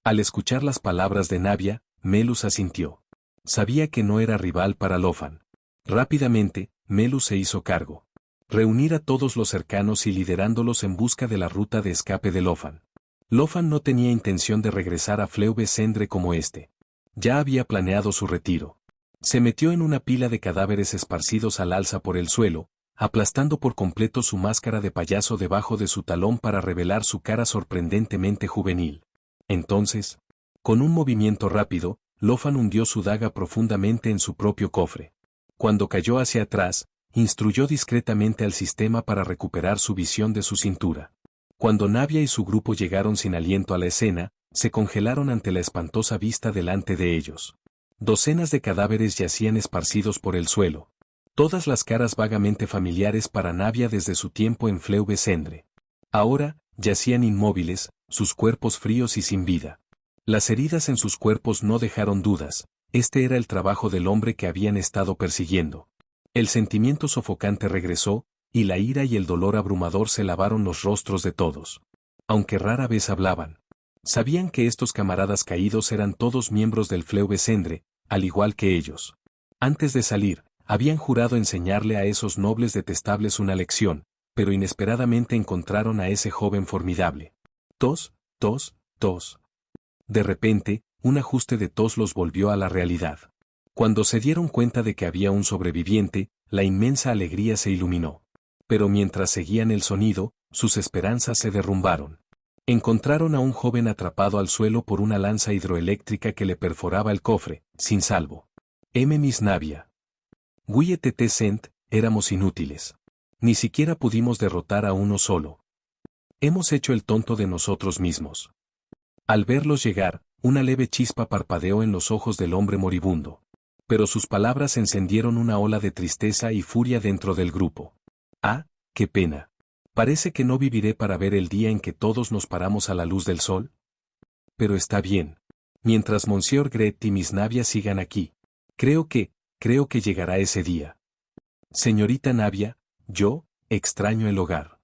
Al escuchar las palabras de Navia, Melus asintió. Sabía que no era rival para Lofan. Rápidamente, Melus se hizo cargo. Reunir a todos los cercanos y liderándolos en busca de la ruta de escape de Lofan. Lofan no tenía intención de regresar a Fleuve-Cendre como este. Ya había planeado su retiro. Se metió en una pila de cadáveres esparcidos al alza por el suelo, aplastando por completo su máscara de payaso debajo de su talón para revelar su cara sorprendentemente juvenil. Entonces, con un movimiento rápido, Lofan hundió su daga profundamente en su propio cofre. Cuando cayó hacia atrás, instruyó discretamente al sistema para recuperar su visión de su cintura. Cuando Navia y su grupo llegaron sin aliento a la escena, se congelaron ante la espantosa vista delante de ellos. Docenas de cadáveres yacían esparcidos por el suelo. Todas las caras vagamente familiares para Navia desde su tiempo en Fleuve-Cendre. Ahora, yacían inmóviles, sus cuerpos fríos y sin vida. Las heridas en sus cuerpos no dejaron dudas, este era el trabajo del hombre que habían estado persiguiendo. El sentimiento sofocante regresó, y la ira y el dolor abrumador se lavaron los rostros de todos. Aunque rara vez hablaban. Sabían que estos camaradas caídos eran todos miembros del Fleuve-Cendre, al igual que ellos. Antes de salir, habían jurado enseñarle a esos nobles detestables una lección, pero inesperadamente encontraron a ese joven formidable. Tos, tos, tos. De repente, un ajuste de tos los volvió a la realidad. Cuando se dieron cuenta de que había un sobreviviente, la inmensa alegría se iluminó. Pero mientras seguían el sonido, sus esperanzas se derrumbaron. Encontraron a un joven atrapado al suelo por una lanza hidroeléctrica que le perforaba el cofre, sin salvo. Miss Navia. Guillet Sent, éramos inútiles. Ni siquiera pudimos derrotar a uno solo. Hemos hecho el tonto de nosotros mismos. Al verlos llegar, una leve chispa parpadeó en los ojos del hombre moribundo. Pero sus palabras encendieron una ola de tristeza y furia dentro del grupo. Ah, qué pena. Parece que no viviré para ver el día en que todos nos paramos a la luz del sol. Pero está bien. Mientras Monsieur Gret y Miss Navia sigan aquí. Creo que llegará ese día. Señorita Navia, yo, extraño el hogar.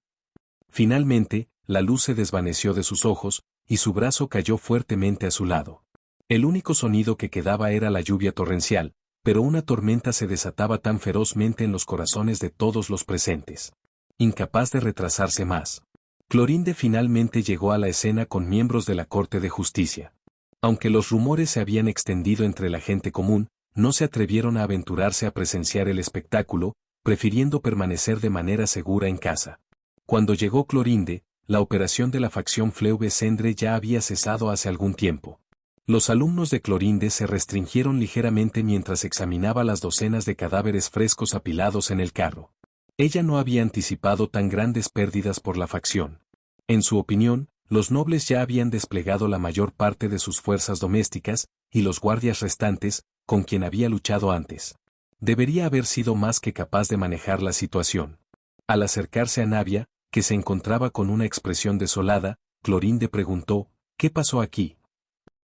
Finalmente, la luz se desvaneció de sus ojos, y su brazo cayó fuertemente a su lado. El único sonido que quedaba era la lluvia torrencial, pero una tormenta se desataba tan ferozmente en los corazones de todos los presentes. Incapaz de retrasarse más. Clorinde finalmente llegó a la escena con miembros de la Corte de Justicia. Aunque los rumores se habían extendido entre la gente común, no se atrevieron a aventurarse a presenciar el espectáculo, prefiriendo permanecer de manera segura en casa. Cuando llegó Clorinde, la operación de la facción Fleuve-Cendre ya había cesado hace algún tiempo. Los alumnos de Clorinde se restringieron ligeramente mientras examinaba las docenas de cadáveres frescos apilados en el carro. Ella no había anticipado tan grandes pérdidas por la facción. En su opinión, los nobles ya habían desplegado la mayor parte de sus fuerzas domésticas, y los guardias restantes, con quien había luchado antes. Debería haber sido más que capaz de manejar la situación. Al acercarse a Navia, que se encontraba con una expresión desolada, Clorinde preguntó, ¿qué pasó aquí?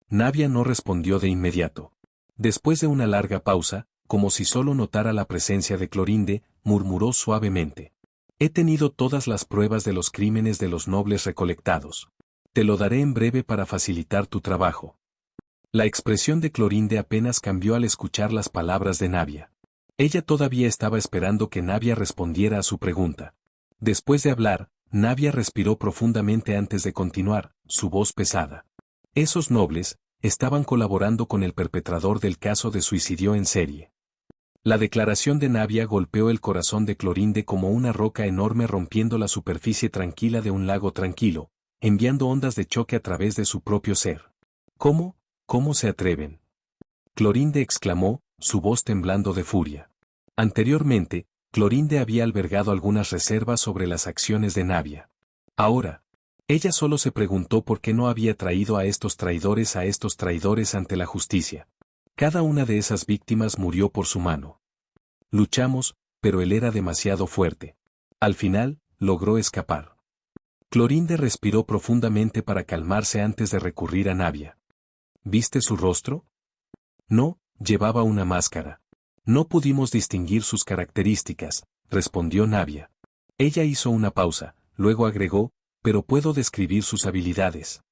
Navia no respondió de inmediato. Después de una larga pausa, como si solo notara la presencia de Clorinde, murmuró suavemente. He tenido todas las pruebas de los crímenes de los nobles recolectados. Te lo daré en breve para facilitar tu trabajo. La expresión de Clorinde apenas cambió al escuchar las palabras de Navia. Ella todavía estaba esperando que Navia respondiera a su pregunta. Después de hablar, Navia respiró profundamente antes de continuar, su voz pesada. Esos nobles estaban colaborando con el perpetrador del caso de suicidio en serie. La declaración de Navia golpeó el corazón de Clorinde como una roca enorme rompiendo la superficie tranquila de un lago tranquilo, enviando ondas de choque a través de su propio ser. ¿Cómo? ¿Cómo se atreven? Clorinde exclamó, su voz temblando de furia. Anteriormente, Clorinde había albergado algunas reservas sobre las acciones de Navia. Ahora, ella solo se preguntó por qué no había traído a estos traidores ante la justicia. Cada una de esas víctimas murió por su mano. Luchamos, pero él era demasiado fuerte. Al final, logró escapar. Clorinde respiró profundamente para calmarse antes de recurrir a Navia. ¿Viste su rostro? No, llevaba una máscara. No pudimos distinguir sus características, respondió Navia. Ella hizo una pausa, luego agregó, pero puedo describir sus habilidades.